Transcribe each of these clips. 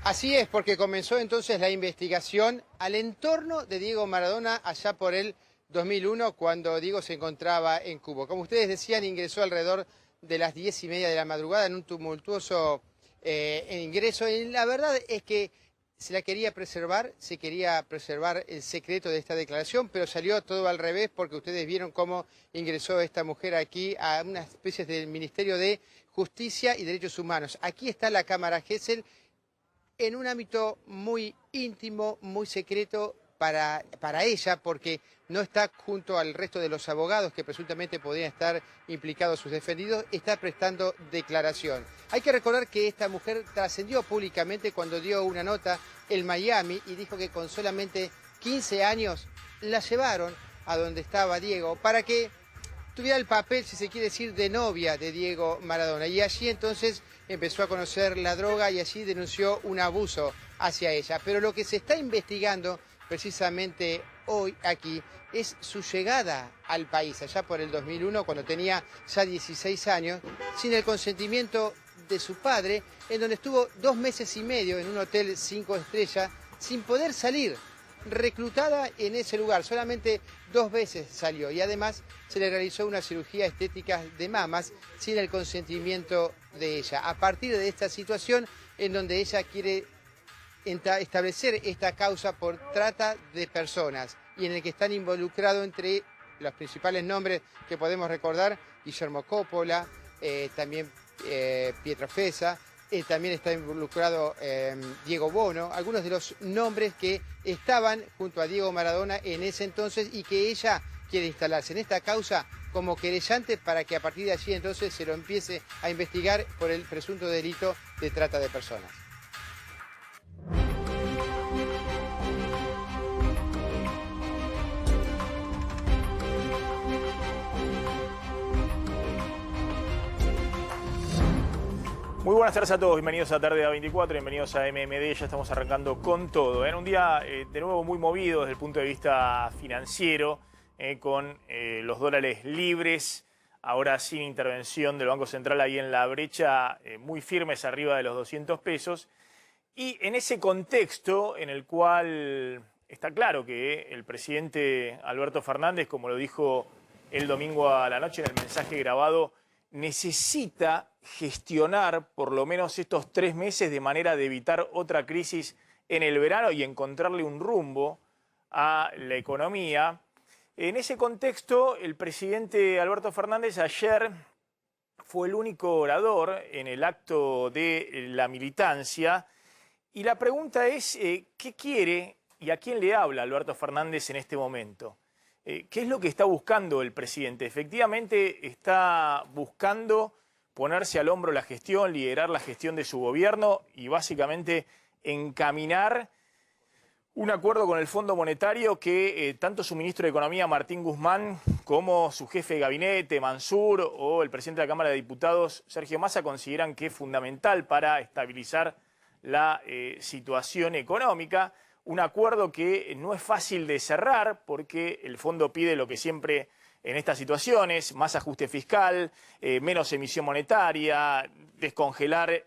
Así es, porque comenzó entonces la investigación al entorno de Diego Maradona allá por el 2001, cuando Diego se encontraba en Cuba. Como ustedes decían, ingresó alrededor de las 10:30 de la madrugada en un tumultuoso ingreso. Y la verdad es que se quería preservar el secreto de esta declaración, pero salió todo al revés, porque ustedes vieron cómo ingresó esta mujer aquí a una especie del Ministerio de Justicia y Derechos Humanos. Aquí está la cámara Gesell, en un ámbito muy íntimo, muy secreto para ella, porque no está junto al resto de los abogados que presuntamente podrían estar implicados sus defendidos, está prestando declaración. Hay que recordar que esta mujer trascendió públicamente cuando dio una nota en Miami y dijo que con solamente 15 años la llevaron a donde estaba Diego para que tuviera el papel, si se quiere decir, de novia de Diego Maradona. Y allí entonces empezó a conocer la droga y allí denunció un abuso hacia ella. Pero lo que se está investigando precisamente hoy aquí es su llegada al país, allá por el 2001, cuando tenía ya 16 años, sin el consentimiento de su padre, en donde estuvo 2 meses y medio en un hotel 5 estrellas, sin poder salir. Reclutada en ese lugar, solamente 2 veces salió y además se le realizó una cirugía estética de mamas sin el consentimiento de ella. A partir de esta situación en donde ella quiere establecer esta causa por trata de personas y en el que están involucrados entre los principales nombres que podemos recordar, Guillermo Coppola, también Pietro Fesa. También está involucrado Diego Bono, algunos de los nombres que estaban junto a Diego Maradona en ese entonces y que ella quiere instalarse en esta causa como querellante para que a partir de allí entonces se lo empiece a investigar por el presunto delito de trata de personas. Muy buenas tardes a todos, bienvenidos a Tarde A24, bienvenidos a MMD, ya estamos arrancando con todo. En un día de nuevo muy movido desde el punto de vista financiero, con los dólares libres, ahora sin intervención del Banco Central ahí en la brecha, muy firmes arriba de los 200 pesos. Y en ese contexto en el cual está claro que el presidente Alberto Fernández, como lo dijo el domingo a la noche en el mensaje grabado, necesita gestionar por lo menos estos 3 meses de manera de evitar otra crisis en el verano y encontrarle un rumbo a la economía. En ese contexto, el presidente Alberto Fernández ayer fue el único orador en el acto de la militancia y la pregunta es, ¿qué quiere y a quién le habla Alberto Fernández en este momento? ¿Qué es lo que está buscando el presidente? Efectivamente está buscando ponerse al hombro la gestión, liderar la gestión de su gobierno y básicamente encaminar un acuerdo con el Fondo Monetario que tanto su ministro de Economía, Martín Guzmán, como su jefe de gabinete, Mansur, o el presidente de la Cámara de Diputados, Sergio Massa, consideran que es fundamental para estabilizar la situación económica. Un acuerdo que no es fácil de cerrar porque el fondo pide lo que siempre en estas situaciones, más ajuste fiscal, menos emisión monetaria, descongelar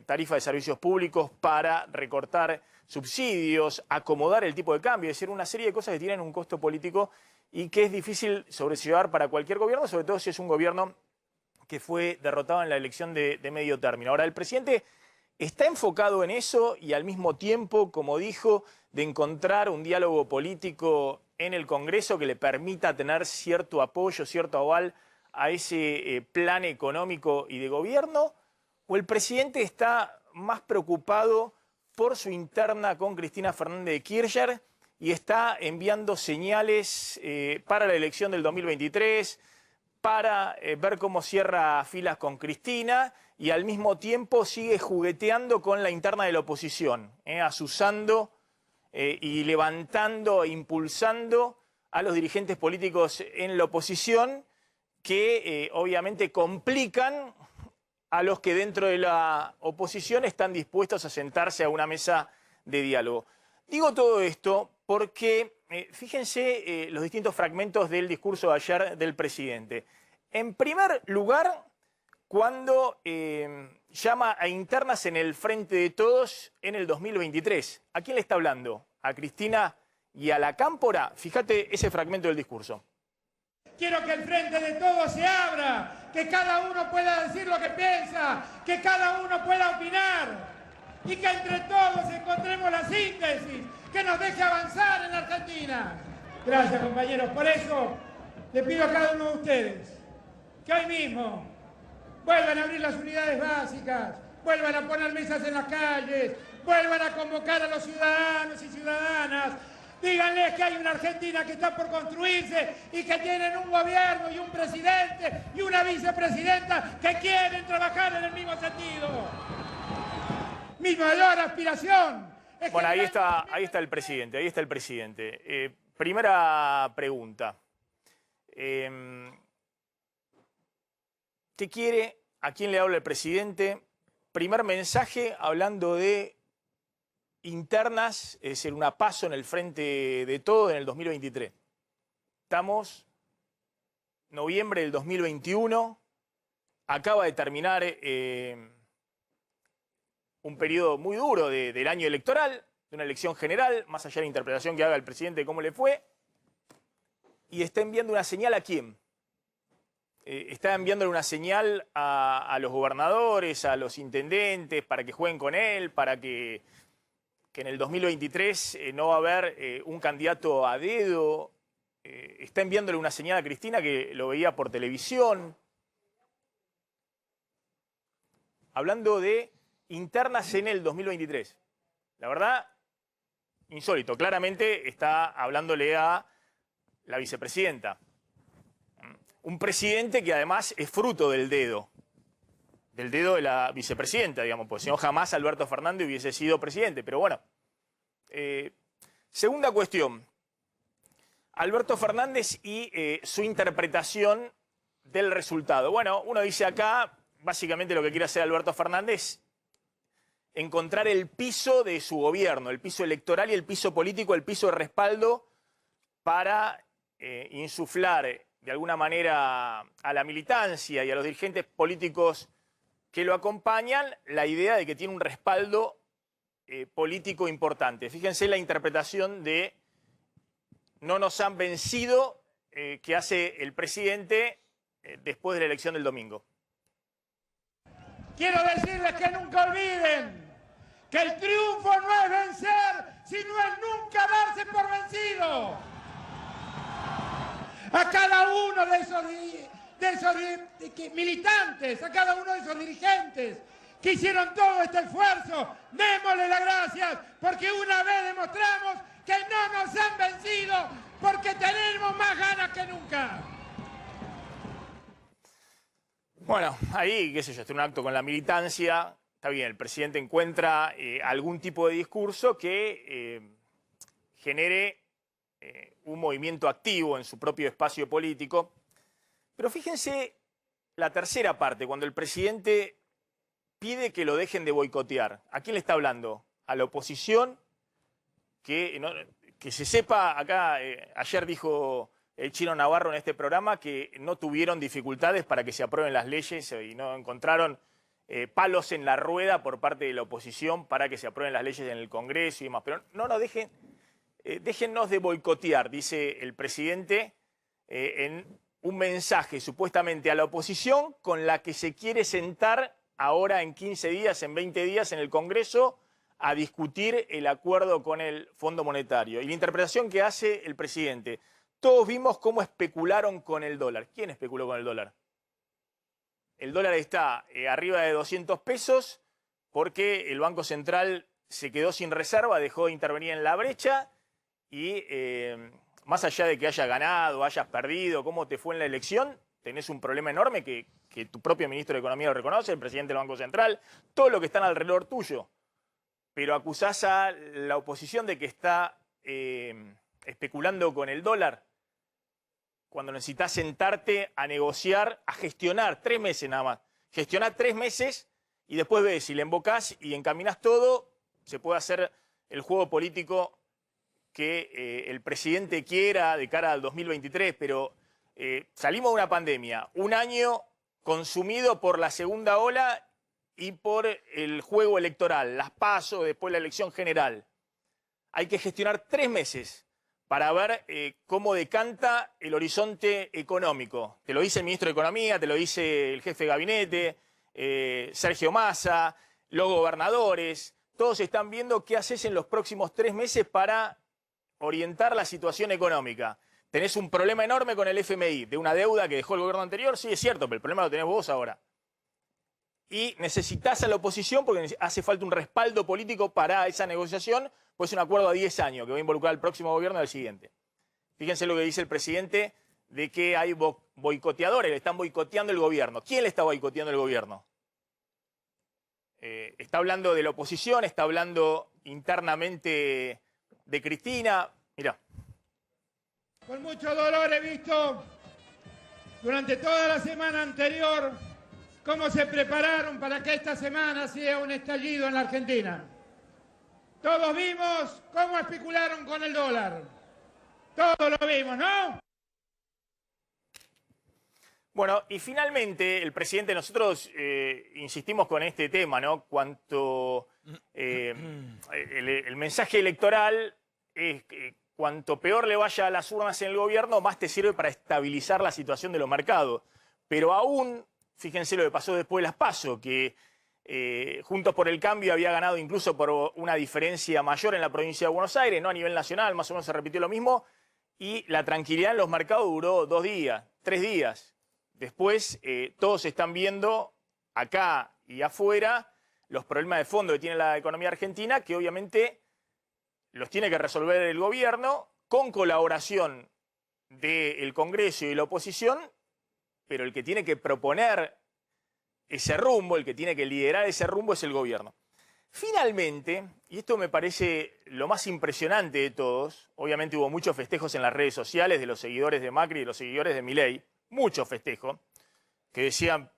tarifas de servicios públicos para recortar subsidios, acomodar el tipo de cambio, es decir, una serie de cosas que tienen un costo político y que es difícil sobrellevar para cualquier gobierno, sobre todo si es un gobierno que fue derrotado en la elección de medio término. Ahora, el presidente está enfocado en eso y al mismo tiempo, como dijo, de encontrar un diálogo político en el Congreso que le permita tener cierto apoyo, cierto aval a ese plan económico y de gobierno, o el presidente está más preocupado por su interna con Cristina Fernández de Kirchner y está enviando señales para la elección del 2023, para ver cómo cierra filas con Cristina y al mismo tiempo sigue jugueteando con la interna de la oposición, asusando y levantando e impulsando a los dirigentes políticos en la oposición que obviamente complican a los que dentro de la oposición están dispuestos a sentarse a una mesa de diálogo. Digo todo esto porque fíjense los distintos fragmentos del discurso de ayer del presidente. En primer lugar, cuando llama a internas en el Frente de Todos en el 2023. ¿A quién le está hablando? ¿A Cristina y a la Cámpora? Fíjate ese fragmento del discurso. Quiero que el Frente de Todos se abra, que cada uno pueda decir lo que piensa, que cada uno pueda opinar y que entre todos encontremos la síntesis que nos deje avanzar en Argentina. Gracias, compañeros. Por eso le pido a cada uno de ustedes que hoy mismo vuelvan a abrir las unidades básicas, vuelvan a poner mesas en las calles, vuelvan a convocar a los ciudadanos y ciudadanas. Díganles que hay una Argentina que está por construirse y que tienen un gobierno y un presidente y una vicepresidenta que quieren trabajar en el mismo sentido. Mi mayor aspiración es bueno, ahí está el presidente, primera pregunta. ¿Qué quiere? ¿A quién le habla el presidente? Primer mensaje hablando de internas, es decir, una PASO en el Frente de Todos en el 2023. Estamos noviembre del 2021, acaba de terminar un periodo muy duro del año electoral, de una elección general, más allá de la interpretación que haga el presidente de cómo le fue, y está enviando una señal ¿a quién? Está enviándole una señal a los gobernadores, a los intendentes, para que jueguen con él, para que en el 2023 no va a haber un candidato a dedo. Está enviándole una señal a Cristina, que lo veía por televisión. Hablando de internas en el 2023. La verdad, insólito. Claramente está hablándole a la vicepresidenta. Un presidente que además es fruto del dedo de la vicepresidenta, digamos, pues si no jamás Alberto Fernández hubiese sido presidente. Pero bueno, segunda cuestión, Alberto Fernández y su interpretación del resultado. Bueno, uno dice acá, básicamente lo que quiere hacer Alberto Fernández, encontrar el piso de su gobierno, el piso electoral y el piso político, el piso de respaldo para insuflar de alguna manera a la militancia y a los dirigentes políticos que lo acompañan la idea de que tiene un respaldo político importante. Fíjense la interpretación de no nos han vencido que hace el presidente después de la elección del domingo. Quiero decirles que nunca olviden que el triunfo no es vencer, sino es nunca darse por vencido. A cada uno de esos militantes, a cada uno de esos dirigentes que hicieron todo este esfuerzo, démosle las gracias, porque una vez demostramos que no nos han vencido, porque tenemos más ganas que nunca. Bueno, ahí, qué sé yo, está un acto con la militancia, está bien, el presidente encuentra algún tipo de discurso que genere un movimiento activo en su propio espacio político. Pero fíjense la tercera parte, cuando el presidente pide que lo dejen de boicotear. ¿A quién le está hablando? A la oposición, que se sepa, acá ayer dijo el Chino Navarro en este programa que no tuvieron dificultades para que se aprueben las leyes y no encontraron palos en la rueda por parte de la oposición para que se aprueben las leyes en el Congreso y demás. Pero no nos déjennos de boicotear, dice el presidente en un mensaje supuestamente a la oposición con la que se quiere sentar ahora en 15 días, en 20 días en el Congreso a discutir el acuerdo con el Fondo Monetario. Y la interpretación que hace el presidente, todos vimos cómo especularon con el dólar. ¿Quién especuló con el dólar? El dólar está arriba de 200 pesos porque el Banco Central se quedó sin reserva, dejó de intervenir en la brecha y más allá de que hayas ganado, hayas perdido, cómo te fue en la elección, tenés un problema enorme que tu propio ministro de Economía lo reconoce, el presidente del Banco Central, todo lo que están alrededor tuyo. Pero acusás a la oposición de que está especulando con el dólar cuando necesitas sentarte a negociar, a gestionar 3 meses nada más. Gestionar 3 meses y después ves si le embocás y encaminás todo, se puede hacer el juego político que el presidente quiera de cara al 2023, pero salimos de una pandemia, un año consumido por la segunda ola y por el juego electoral, las PASO, después la elección general. Hay que gestionar 3 meses para ver cómo decanta el horizonte económico. Te lo dice el ministro de Economía, te lo dice el jefe de gabinete, Sergio Massa, los gobernadores. Todos están viendo qué haces en los próximos 3 meses para orientar la situación económica. Tenés un problema enorme con el FMI, de una deuda que dejó el gobierno anterior, sí es cierto, pero el problema lo tenés vos ahora. Y necesitas a la oposición porque hace falta un respaldo político para esa negociación, pues es un acuerdo a 10 años que va a involucrar al próximo gobierno y al siguiente. Fíjense lo que dice el presidente de que hay boicoteadores, le están boicoteando el gobierno. ¿Quién le está boicoteando el gobierno? Está hablando de la oposición, está hablando internamente de Cristina. Mirá. Con mucho dolor he visto durante toda la semana anterior cómo se prepararon para que esta semana sea un estallido en la Argentina. Todos vimos cómo especularon con el dólar. Todos lo vimos, ¿no? Bueno, y finalmente el presidente, nosotros insistimos con este tema, ¿no? Cuanto el mensaje electoral es que cuanto peor le vaya a las urnas en el gobierno, más te sirve para estabilizar la situación de los mercados. Pero aún, fíjense lo que pasó después de las PASO, que Juntos por el Cambio había ganado incluso por una diferencia mayor en la provincia de Buenos Aires, no a nivel nacional, más o menos se repitió lo mismo, y la tranquilidad en los mercados duró 2 días, 3 días. Después todos están viendo acá y afuera los problemas de fondo que tiene la economía argentina, que obviamente los tiene que resolver el gobierno con colaboración del Congreso y la oposición, pero el que tiene que proponer ese rumbo, el que tiene que liderar ese rumbo es el gobierno. Finalmente, y esto me parece lo más impresionante de todos, obviamente hubo muchos festejos en las redes sociales de los seguidores de Macri y de los seguidores de Milei, muchos festejos, que decían,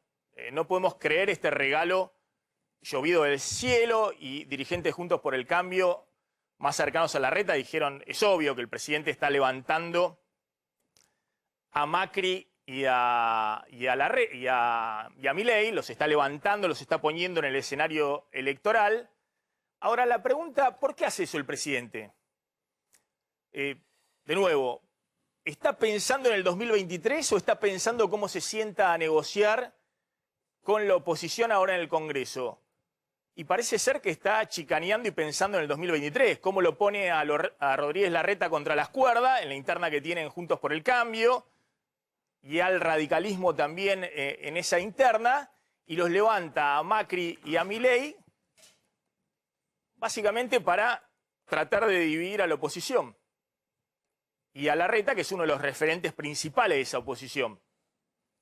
no podemos creer este regalo llovido del cielo, y dirigentes Juntos por el Cambio más cercanos a Larreta dijeron, es obvio que el presidente está levantando a Macri y a Milei, los está levantando, los está poniendo en el escenario electoral. Ahora la pregunta, ¿por qué hace eso el presidente? De nuevo, ¿está pensando en el 2023 o está pensando cómo se sienta a negociar con la oposición ahora en el Congreso? Y parece ser que está chicaneando y pensando en el 2023. ¿Cómo lo pone a Rodríguez Larreta contra las cuerdas en la interna que tienen Juntos por el Cambio? Y al radicalismo también en esa interna, y los levanta a Macri y a Milei, básicamente para tratar de dividir a la oposición. Y a Larreta, que es uno de los referentes principales de esa oposición.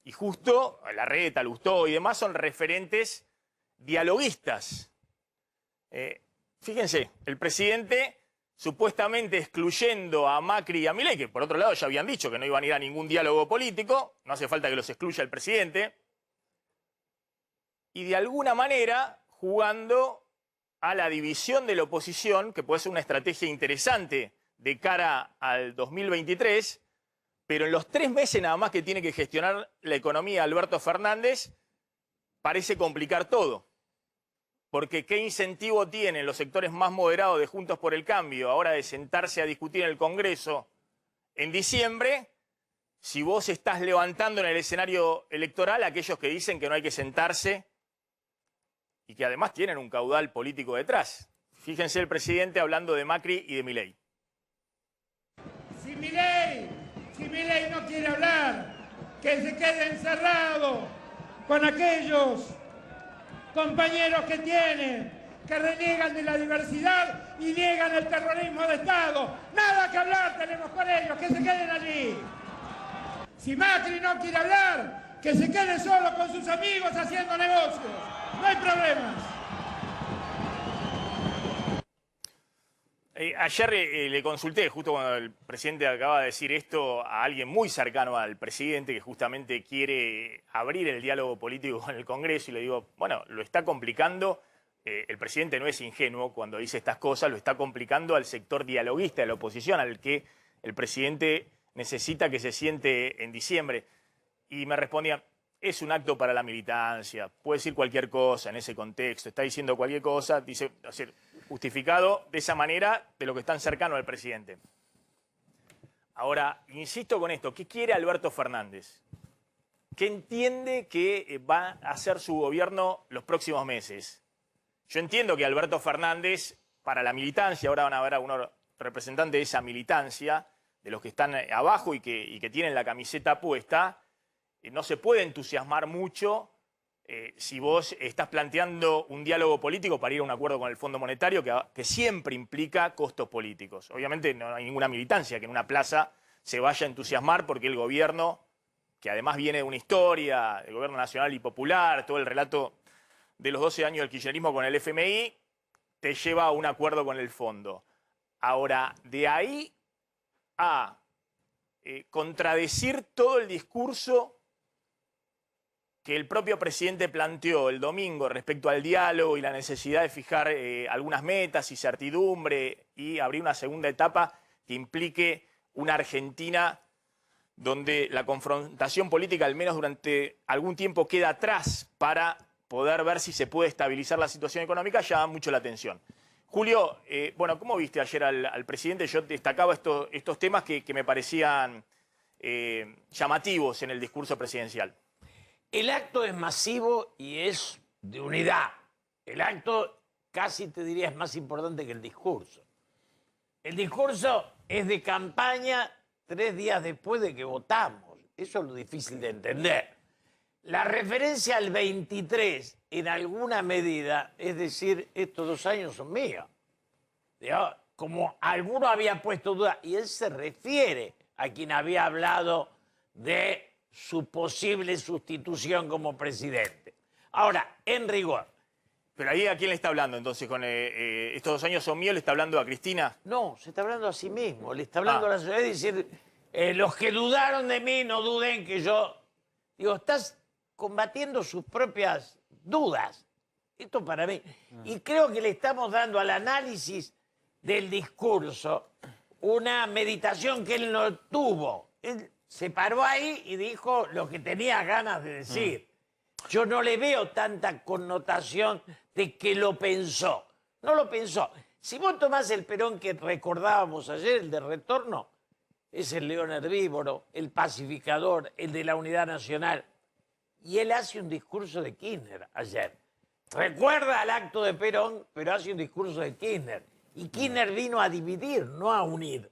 Y justo Larreta, Lustó y demás son referentes dialoguistas. Fíjense, el presidente supuestamente excluyendo a Macri y a Milei, que por otro lado ya habían dicho que no iban a ir a ningún diálogo político, no hace falta que los excluya el presidente, y de alguna manera jugando a la división de la oposición, que puede ser una estrategia interesante de cara al 2023, pero en los 3 meses nada más que tiene que gestionar la economía Alberto Fernández, parece complicar todo. Porque ¿qué incentivo tienen los sectores más moderados de Juntos por el Cambio ahora de sentarse a discutir en el Congreso en diciembre si vos estás levantando en el escenario electoral a aquellos que dicen que no hay que sentarse y que además tienen un caudal político detrás? Fíjense el presidente hablando de Macri y de Milei. Si Milei no quiere hablar, que se quede encerrado con aquellos compañeros que tienen, que reniegan de la diversidad y niegan el terrorismo de Estado. Nada que hablar tenemos con ellos, que se queden allí. Si Macri no quiere hablar, que se quede solo con sus amigos haciendo negocios. No hay problemas. Ayer le consulté, justo cuando el presidente acaba de decir esto, a alguien muy cercano al presidente que justamente quiere abrir el diálogo político con el Congreso, y le digo, bueno, lo está complicando, el presidente no es ingenuo cuando dice estas cosas, lo está complicando al sector dialoguista de la oposición, al que el presidente necesita que se siente en diciembre. Y me respondía, es un acto para la militancia, puede decir cualquier cosa en ese contexto, está diciendo cualquier cosa, dice, es decir, justificado de esa manera de lo que están cercanos al presidente. Ahora, insisto con esto, ¿qué quiere Alberto Fernández? ¿Qué entiende que va a hacer su gobierno los próximos meses? Yo entiendo que Alberto Fernández, para la militancia, ahora van a ver algunos representantes de esa militancia, de los que están abajo y que tienen la camiseta puesta, no se puede entusiasmar mucho si vos estás planteando un diálogo político para ir a un acuerdo con el Fondo Monetario que siempre implica costos políticos. Obviamente no hay ninguna militancia que en una plaza se vaya a entusiasmar porque el gobierno, que además viene de una historia, el gobierno nacional y popular, todo el relato de los 12 años del kirchnerismo con el FMI, te lleva a un acuerdo con el fondo. Ahora, de ahí a contradecir todo el discurso que el propio presidente planteó el domingo respecto al diálogo y la necesidad de fijar algunas metas y certidumbre y abrir una segunda etapa que implique una Argentina donde la confrontación política, al menos durante algún tiempo, queda atrás para poder ver si se puede estabilizar la situación económica, llama mucho la atención. Julio, bueno, ¿cómo viste ayer al presidente? Yo destacaba estos temas que me parecían llamativos en el discurso presidencial. El acto es masivo y es de unidad. El acto casi te diría es más importante que el discurso. El discurso es de campaña 3 días después de que votamos. Eso es lo difícil de entender. La referencia al 23, en alguna medida, es decir, estos 2 años son míos. Como alguno había puesto duda, y él se refiere a quien había hablado de su posible sustitución como presidente. Ahora, en rigor. Pero ahí, ¿a quién le está hablando entonces? Con estos 2 años son míos, ¿le está hablando a Cristina? No, se está hablando a sí mismo. Le está hablando a la sociedad y decir, los que dudaron de mí, no duden que yo... Digo, estás combatiendo sus propias dudas. Esto para mí. Y creo que le estamos dando al análisis del discurso una meditación que él no tuvo. Él se paró ahí y dijo lo que tenía ganas de decir. Yo no le veo tanta connotación de que lo pensó. No lo pensó. Si vos tomás el Perón que recordábamos ayer, el de retorno, es el león herbívoro, el pacificador, el de la unidad nacional. Y él hace un discurso de Kirchner ayer. Recuerda el acto de Perón, pero hace un discurso de Kirchner. Y Kirchner vino a dividir, no a unir.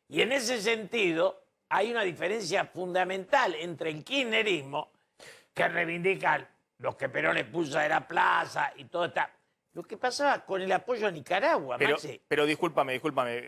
Y en ese sentido hay una diferencia fundamental entre el kirchnerismo, que reivindican los que Perón le puso a la plaza y todo está. Lo que pasaba con el apoyo a Nicaragua, Maxi. Pero discúlpame.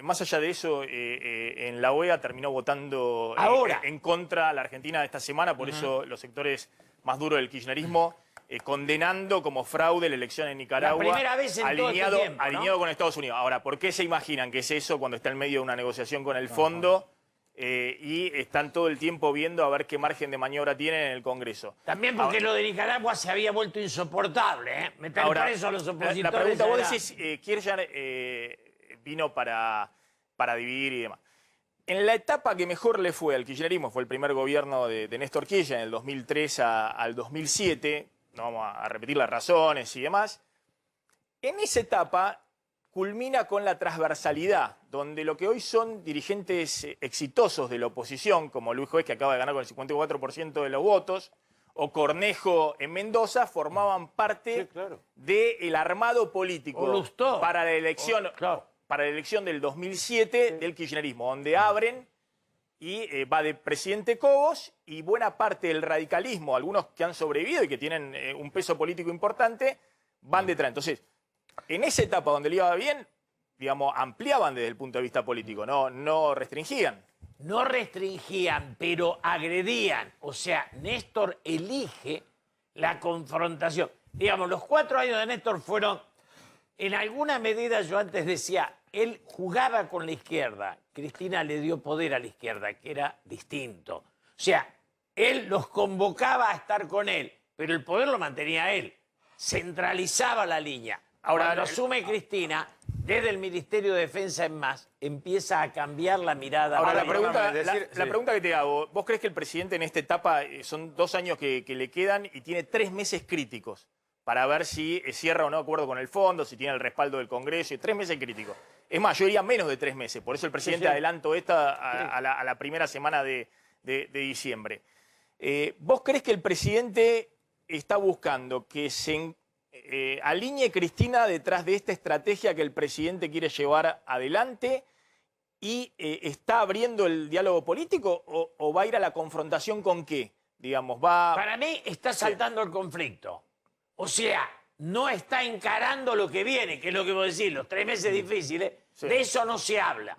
Más allá de eso, en la OEA terminó votando en contra a la Argentina esta semana, por eso los sectores más duros del kirchnerismo condenando como fraude la elección en Nicaragua. La primera vez en alineado, todo este tiempo, ¿no? alineado con Estados Unidos. Ahora, ¿por qué se imaginan que es eso cuando está en medio de una negociación con el fondo? Y están todo el tiempo viendo a ver qué margen de maniobra tienen en el Congreso. También porque lo de Nicaragua se había vuelto insoportable, ¿eh? Meter preso a los opositores. La pregunta, vos decís, Kirchner vino para dividir y demás. En la etapa que mejor le fue al kirchnerismo, fue el primer gobierno de Néstor Kirchner, en el 2003 al 2007, no vamos a repetir las razones y demás, en esa etapa culmina con la transversalidad, donde lo que hoy son dirigentes exitosos de la oposición, como Luis Juez, que acaba de ganar con el 54% de los votos, o Cornejo en Mendoza, formaban parte del armado político para la elección, del 2007 del kirchnerismo, donde abren y va de presidente Cobos y buena parte del radicalismo, algunos que han sobrevivido y que tienen un peso político importante, van detrás. Entonces, en esa etapa donde le iba bien, digamos, ampliaban desde el punto de vista político, no restringían. No restringían, pero agredían. O sea, Néstor elige la confrontación. Digamos, los 4 años de Néstor fueron, en alguna medida, yo antes decía, él jugaba con la izquierda. Cristina le dio poder a la izquierda, que era distinto. O sea, él los convocaba a estar con él, pero el poder lo mantenía él. Centralizaba la línea. Ahora, cuando asume Cristina, desde el Ministerio de Defensa en más, empieza a cambiar la mirada. Ahora, la política. pregunta que te hago, ¿vos crees que el presidente en esta etapa, son 2 años que le quedan y tiene 3 meses críticos para ver si cierra o no acuerdo con el fondo, si tiene el respaldo del Congreso, y 3 meses críticos? Es más, yo diría menos de 3 meses, por eso el presidente adelantó esta a la primera semana de diciembre. ¿Vos crees que el presidente está buscando que se alinee Cristina detrás de esta estrategia que el presidente quiere llevar adelante y está abriendo el diálogo político o va a ir a la confrontación con qué? Digamos, Para mí está saltando el conflicto. O sea, no está encarando lo que viene, que es lo que vos decís, los 3 meses difíciles, de eso no se habla.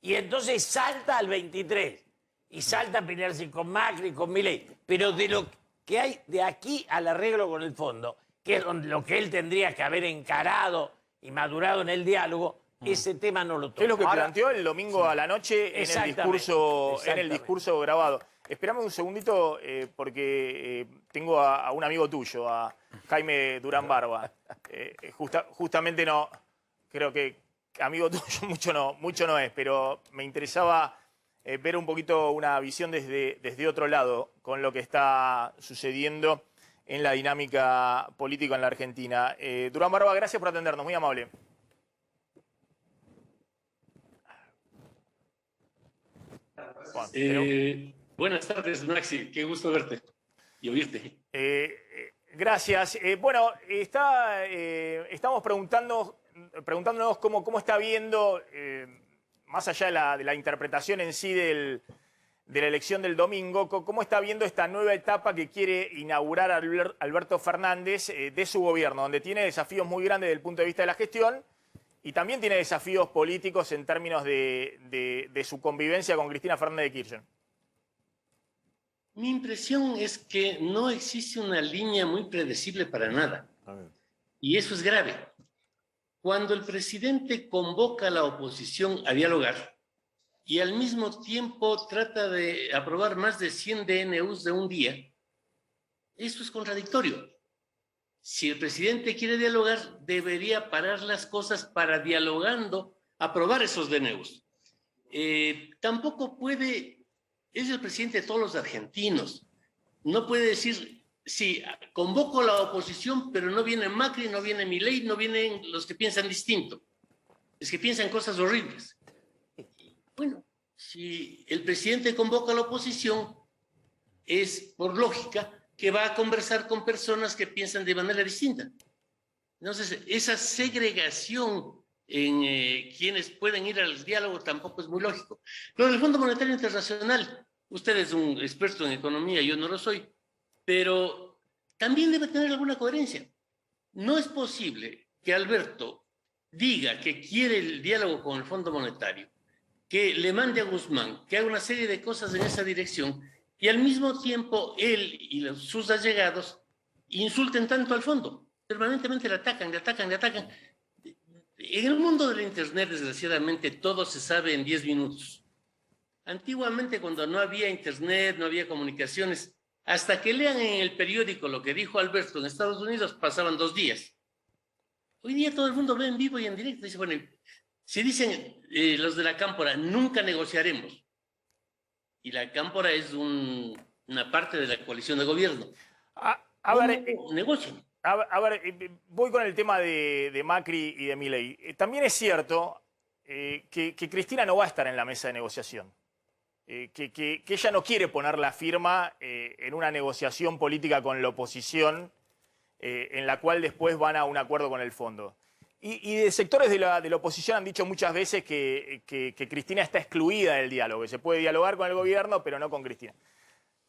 Y entonces salta al 23 y salta a pelearse con Macri, con Milei. Pero de lo que hay de aquí al arreglo con el fondo, que es lo que él tendría que haber encarado y madurado en el diálogo, ese tema no lo toca. ¿Qué es lo que planteó el domingo a la noche en el discurso grabado? Esperame un segundito porque tengo a un amigo tuyo, a Jaime Durán Barba. Justamente no, creo que amigo tuyo mucho no es, pero me interesaba ver un poquito una visión desde otro lado con lo que está sucediendo en la dinámica política en la Argentina. Durán Barba, gracias por atendernos, muy amable. Buenas tardes, Maxi. Qué gusto verte y oírte. Gracias. Bueno, estamos preguntándonos cómo está viendo, más allá de la interpretación en sí de la elección del domingo, cómo está viendo esta nueva etapa que quiere inaugurar Alberto Fernández de su gobierno, donde tiene desafíos muy grandes desde el punto de vista de la gestión y también tiene desafíos políticos en términos de su convivencia con Cristina Fernández de Kirchner. Mi impresión es que no existe una línea muy predecible para nada. Y eso es grave. Cuando el presidente convoca a la oposición a dialogar y al mismo tiempo trata de aprobar más de 100 DNUs de un día, eso es contradictorio. Si el presidente quiere dialogar, debería parar las cosas para, dialogando, aprobar esos DNUs. Tampoco puede, es el presidente de todos los argentinos, no puede decir, sí, convoco a la oposición, pero no viene Macri, no viene Milei, no vienen los que piensan distinto. Es que piensan cosas horribles. Bueno, si el presidente convoca a la oposición, es por lógica que va a conversar con personas que piensan de manera distinta. Entonces, esa segregación en quienes pueden ir al diálogo tampoco es muy lógico. Lo del Fondo Monetario Internacional, usted es un experto en economía, yo no lo soy, pero también debe tener alguna coherencia. No es posible que Alberto diga que quiere el diálogo con el Fondo Monetario, que le mande a Guzmán, que haga una serie de cosas en esa dirección, y al mismo tiempo él y sus allegados insulten tanto al fondo. Permanentemente le atacan, le atacan, le atacan. En el mundo de la Internet, desgraciadamente, todo se sabe en 10 minutos. Antiguamente, cuando no había Internet, no había comunicaciones, hasta que lean en el periódico lo que dijo Alberto en Estados Unidos, pasaban 2 días. Hoy día todo el mundo ve en vivo y en directo. Dice, bueno, si dicen los de la Cámpora, nunca negociaremos. Y la Cámpora es una parte de la coalición de gobierno. Negocian. A ver, voy con el tema de Macri y de Milei. También es cierto que Cristina no va a estar en la mesa de negociación. Que ella no quiere poner la firma en una negociación política con la oposición en la cual después van a un acuerdo con el fondo. Y de sectores de la oposición han dicho muchas veces que Cristina está excluida del diálogo, que se puede dialogar con el gobierno, pero no con Cristina.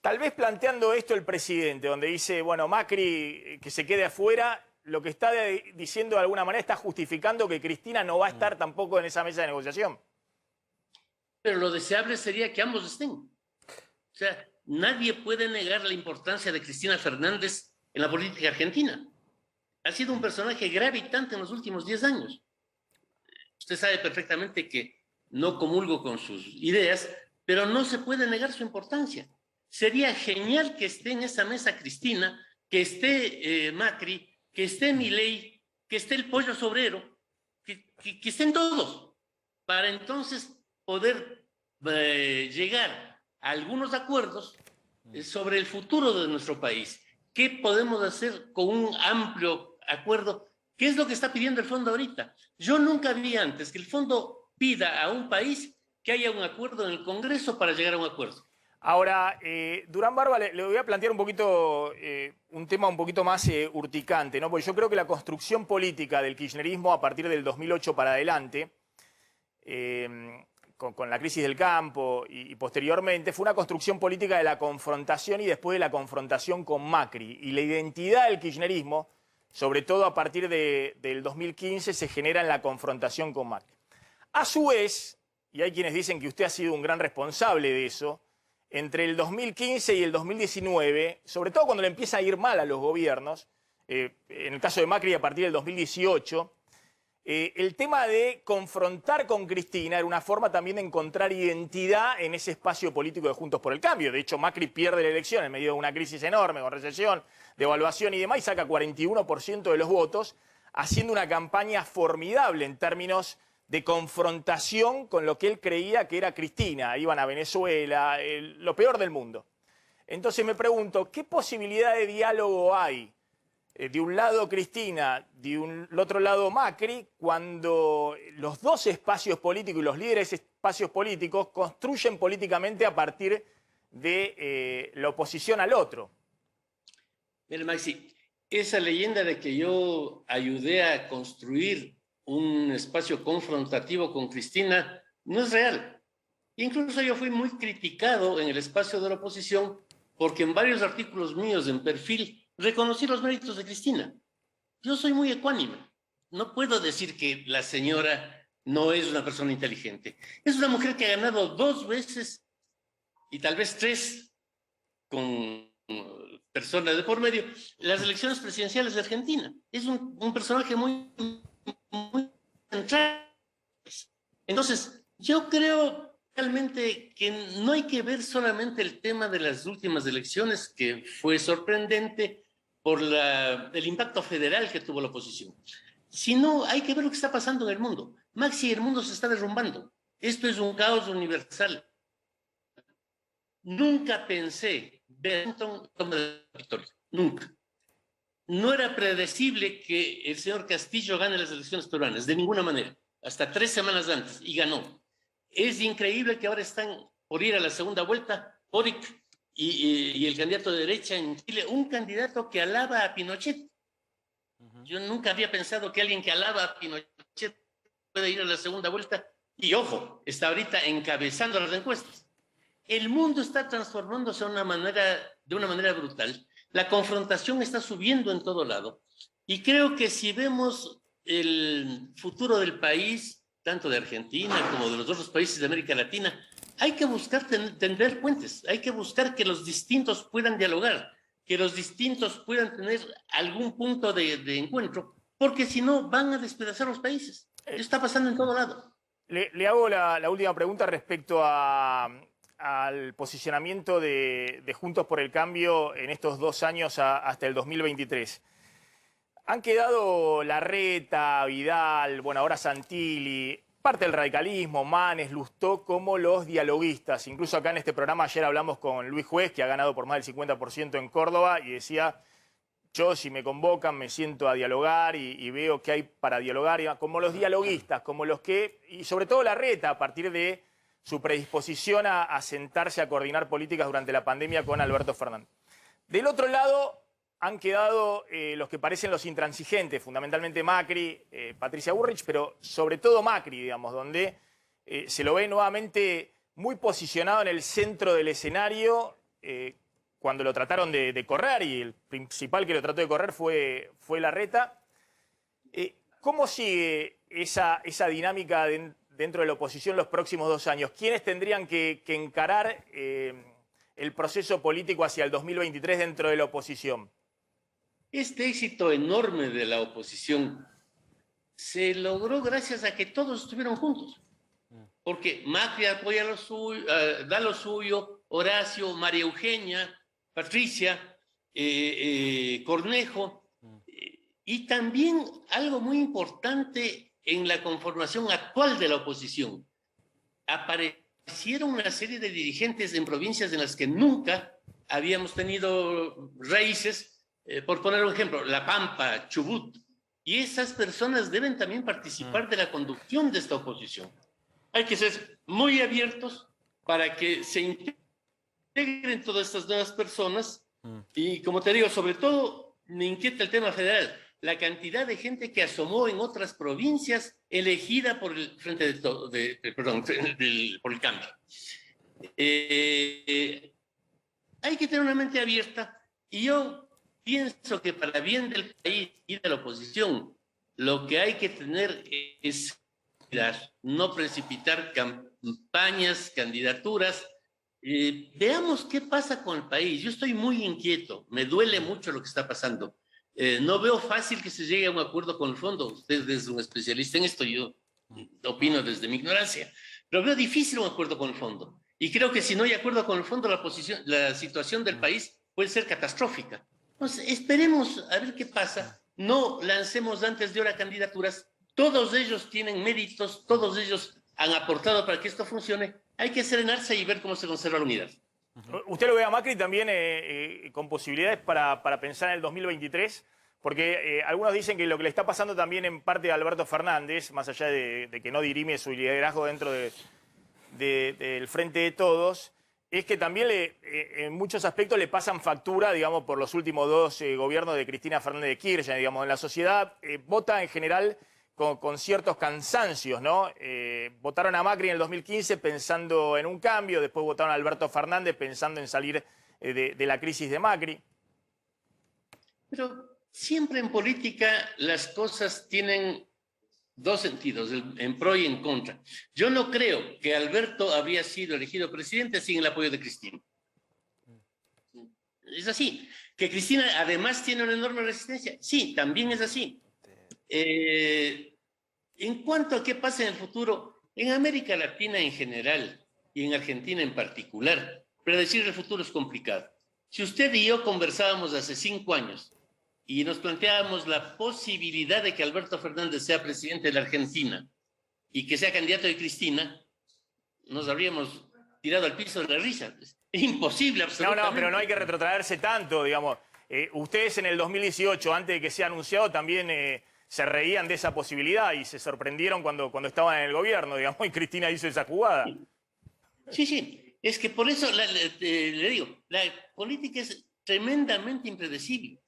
Tal vez planteando esto el presidente, donde dice, bueno, Macri que se quede afuera, lo que está diciendo de alguna manera está justificando que Cristina no va a estar tampoco en esa mesa de negociación. Pero lo deseable sería que ambos estén. O sea, nadie puede negar la importancia de Cristina Fernández en la política argentina. Ha sido un personaje gravitante en los últimos 10 años. Usted sabe perfectamente que no comulgo con sus ideas, pero no se puede negar su importancia. Sería genial que esté en esa mesa Cristina, que esté Macri, que esté Milei, que esté el Pollo Sobrero, que estén todos, para entonces poder llegar a algunos acuerdos sobre el futuro de nuestro país. ¿Qué podemos hacer con un amplio acuerdo? ¿Qué es lo que está pidiendo el fondo ahorita? Yo nunca vi antes que el fondo pida a un país que haya un acuerdo en el Congreso para llegar a un acuerdo. Ahora, Durán Barba, le voy a plantear un poquito, un tema un poquito más urticante, ¿no? Porque yo creo que la construcción política del kirchnerismo a partir del 2008 para adelante, con la crisis del campo y posteriormente, fue una construcción política de la confrontación y después de la confrontación con Macri. Y la identidad del kirchnerismo, sobre todo a partir del 2015, se genera en la confrontación con Macri. A su vez, y hay quienes dicen que usted ha sido un gran responsable de eso, entre el 2015 y el 2019, sobre todo cuando le empieza a ir mal a los gobiernos, en el caso de Macri a partir del 2018, el tema de confrontar con Cristina era una forma también de encontrar identidad en ese espacio político de Juntos por el Cambio. De hecho, Macri pierde la elección en medio de una crisis enorme, con recesión, devaluación y demás, y saca 41% de los votos, haciendo una campaña formidable en términos de confrontación con lo que él creía que era Cristina. Iban a Venezuela, lo peor del mundo. Entonces me pregunto, ¿qué posibilidad de diálogo hay? De un lado Cristina, del otro lado Macri, cuando los dos espacios políticos y los líderes de espacios políticos construyen políticamente a partir de la oposición al otro. Mira, Maxi, esa leyenda de que yo ayudé a construir un espacio confrontativo con Cristina no es real. Incluso yo fui muy criticado en el espacio de la oposición porque en varios artículos míos en Perfil reconocí los méritos de Cristina. Yo soy muy ecuánime. No puedo decir que la señora no es una persona inteligente. Es una mujer que ha ganado 2 veces y tal vez 3 con personas de por medio las elecciones presidenciales de Argentina. Es un personaje muy central. Entonces, yo creo realmente que no hay que ver solamente el tema de las últimas elecciones, que fue sorprendente por el impacto federal que tuvo la oposición, sino hay que ver lo que está pasando en el mundo. Maxi, el mundo se está derrumbando. Esto es un caos universal. Nunca pensé ver un toma de Capitolio. Nunca. No era predecible que el señor Castillo gane las elecciones peruanas, de ninguna manera. Hasta 3 semanas antes, y ganó. Es increíble que ahora están por ir a la segunda vuelta, Boric y el candidato de derecha en Chile, un candidato que alaba a Pinochet. Yo nunca había pensado que alguien que alaba a Pinochet puede ir a la segunda vuelta. Y ojo, está ahorita encabezando las encuestas. El mundo está transformándose de una manera brutal. La confrontación está subiendo en todo lado. Y creo que si vemos el futuro del país, tanto de Argentina como de los otros países de América Latina, hay que buscar tender puentes, hay que buscar que los distintos puedan dialogar, que los distintos puedan tener algún punto de encuentro, porque si no van a despedazar los países. Eso está pasando en todo lado. Le hago la última pregunta respecto al posicionamiento de Juntos por el Cambio en estos 2 años hasta el 2023. Han quedado Larreta, Vidal, bueno, ahora Santilli, parte del radicalismo, Manes, Lustó, como los dialoguistas. Incluso acá en este programa ayer hablamos con Luis Juez, que ha ganado por más del 50% en Córdoba, y decía, yo si me convocan me siento a dialogar y veo que hay para dialogar, como los dialoguistas, como los que, y sobre todo Larreta, a partir de su predisposición a sentarse a coordinar políticas durante la pandemia con Alberto Fernández. Del otro lado han quedado los que parecen los intransigentes, fundamentalmente Macri, Patricia Bullrich, pero sobre todo Macri, digamos, donde se lo ve nuevamente muy posicionado en el centro del escenario cuando lo trataron de correr, y el principal que lo trató de correr fue Larreta. ¿Cómo sigue esa dinámica dentro de la oposición los próximos 2 años? ¿Quiénes tendrían que encarar el proceso político hacia el 2023 dentro de la oposición? Este éxito enorme de la oposición se logró gracias a que todos estuvieron juntos. Porque Macri apoya lo suyo, da lo suyo, Horacio, María Eugenia, Patricia, Cornejo. Y también algo muy importante en la conformación actual de la oposición aparecieron una serie de dirigentes en provincias en las que nunca habíamos tenido raíces, por poner un ejemplo, La Pampa, Chubut, y esas personas deben también participar de la conducción de esta oposición. Hay que ser muy abiertos para que se integren todas estas nuevas personas y, como te digo, sobre todo me inquieta el tema federal, la cantidad de gente que asomó en otras provincias elegida por el Frente de Todo, por el Cambio. Hay que tener una mente abierta y yo pienso que para bien del país y de la oposición, lo que hay que tener es no precipitar campañas, candidaturas. Veamos qué pasa con el país. Yo estoy muy inquieto, me duele mucho lo que está pasando. No veo fácil que se llegue a un acuerdo con el fondo. Usted es un especialista en esto, yo opino desde mi ignorancia, pero veo difícil un acuerdo con el fondo. Y creo que si no hay acuerdo con el fondo, la situación del país puede ser catastrófica. Entonces, esperemos a ver qué pasa. No lancemos antes de hora candidaturas. Todos ellos tienen méritos, todos ellos han aportado para que esto funcione. Hay que serenarse y ver cómo se conserva la unidad. ¿Usted lo ve a Macri también con posibilidades para pensar en el 2023? Porque algunos dicen que lo que le está pasando también en parte a Alberto Fernández, más allá de que no dirime su liderazgo dentro del Frente de Todos, es que también en muchos aspectos le pasan factura, digamos, por los últimos dos gobiernos de Cristina Fernández de Kirchner, digamos, en la sociedad vota en general con ciertos cansancios, ¿no? Votaron a Macri en el 2015 pensando en un cambio, después votaron a Alberto Fernández pensando en salir de la crisis de Macri. Pero siempre en política las cosas tienen dos sentidos, en pro y en contra. Yo no creo que Alberto habría sido elegido presidente sin el apoyo de Cristina. Es así. Que Cristina además tiene una enorme resistencia. Sí, también es así. En cuanto a qué pasa en el futuro, en América Latina en general y en Argentina en particular, predecir el futuro es complicado. Si usted y yo conversábamos hace 5 años y nos planteábamos la posibilidad de que Alberto Fernández sea presidente de la Argentina y que sea candidato de Cristina, nos habríamos tirado al piso de la risa. Es imposible, absolutamente. No, pero no hay que retrotraerse tanto, digamos. Ustedes en el 2018, antes de que sea anunciado, también se reían de esa posibilidad y se sorprendieron cuando estaban en el gobierno, digamos, y Cristina hizo esa jugada. Sí. Es que por eso le digo, la política es tremendamente impredecible.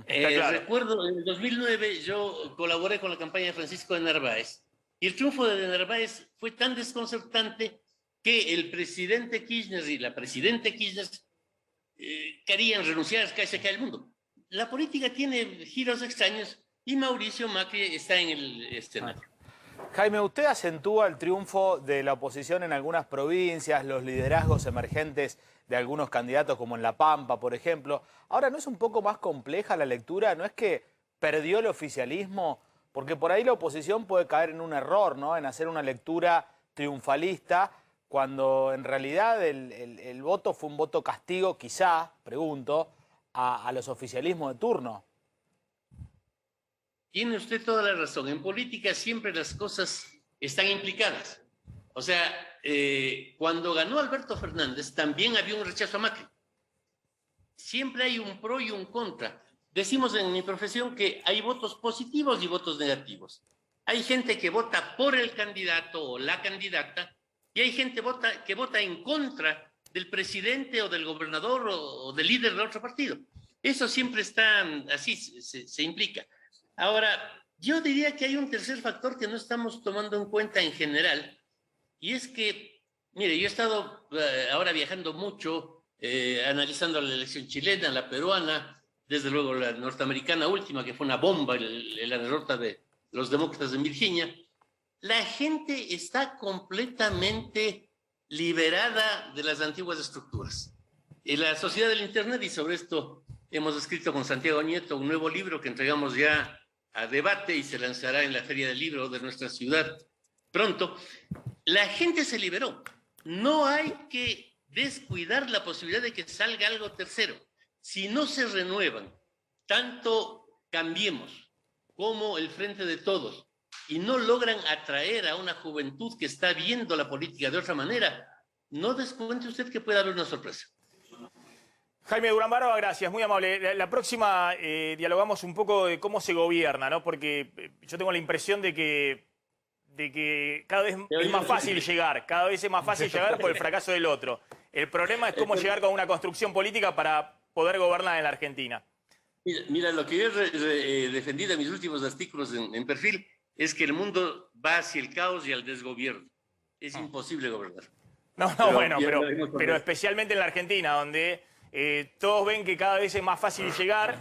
Claro. Recuerdo, en el 2009 yo colaboré con la campaña de Francisco de Narváez y el triunfo de Narváez fue tan desconcertante que el presidente Kirchner y la presidenta Kirchner querían renunciar, que se cae el mundo. La política tiene giros extraños y Mauricio Macri está en el escenario. Jaime, usted acentúa el triunfo de la oposición en algunas provincias, los liderazgos emergentes de algunos candidatos como en La Pampa, por ejemplo. Ahora, ¿no es un poco más compleja la lectura? ¿No es que perdió el oficialismo? Porque por ahí la oposición puede caer en un error, ¿no? En hacer una lectura triunfalista, cuando en realidad el voto fue un voto castigo, quizá, pregunto, a los oficialismos de turno. Tiene usted toda la razón. En política siempre las cosas están implicadas. O sea, cuando ganó Alberto Fernández también había un rechazo a Macri. Siempre hay un pro y un contra. Decimos en mi profesión que hay votos positivos y votos negativos. Hay gente que vota por el candidato o la candidata y hay gente que vota en contra del presidente o del gobernador o del líder de otro partido. Eso siempre está así, se implica. Ahora, yo diría que hay un tercer factor que no estamos tomando en cuenta en general, y es que, mire, yo he estado ahora viajando mucho, analizando la elección chilena, la peruana, desde luego la norteamericana última, que fue una bomba, la derrota de los demócratas en Virginia. La gente está completamente liberada de las antiguas estructuras. En la sociedad del Internet, y sobre esto hemos escrito con Santiago Nieto un nuevo libro que entregamos ya a debate y se lanzará en la Feria del Libro de nuestra ciudad pronto. La gente se liberó. No hay que descuidar la posibilidad de que salga algo tercero. Si no se renuevan, tanto Cambiemos como el Frente de Todos, y no logran atraer a una juventud que está viendo la política de otra manera, no descuente usted que puede haber una sorpresa. Jaime Durán Barba, gracias, muy amable. La próxima dialogamos un poco de cómo se gobierna, ¿no? Porque yo tengo la impresión de que cada vez es más fácil llegar, cada vez es más fácil llegar por el fracaso del otro. El problema es cómo llegar con una construcción política para poder gobernar en la Argentina. Mira, lo que yo he defendido en mis últimos artículos en Perfil es que el mundo va hacia el caos y al desgobierno. Es imposible gobernar. No, pero especialmente en la Argentina, donde todos ven que cada vez es más fácil llegar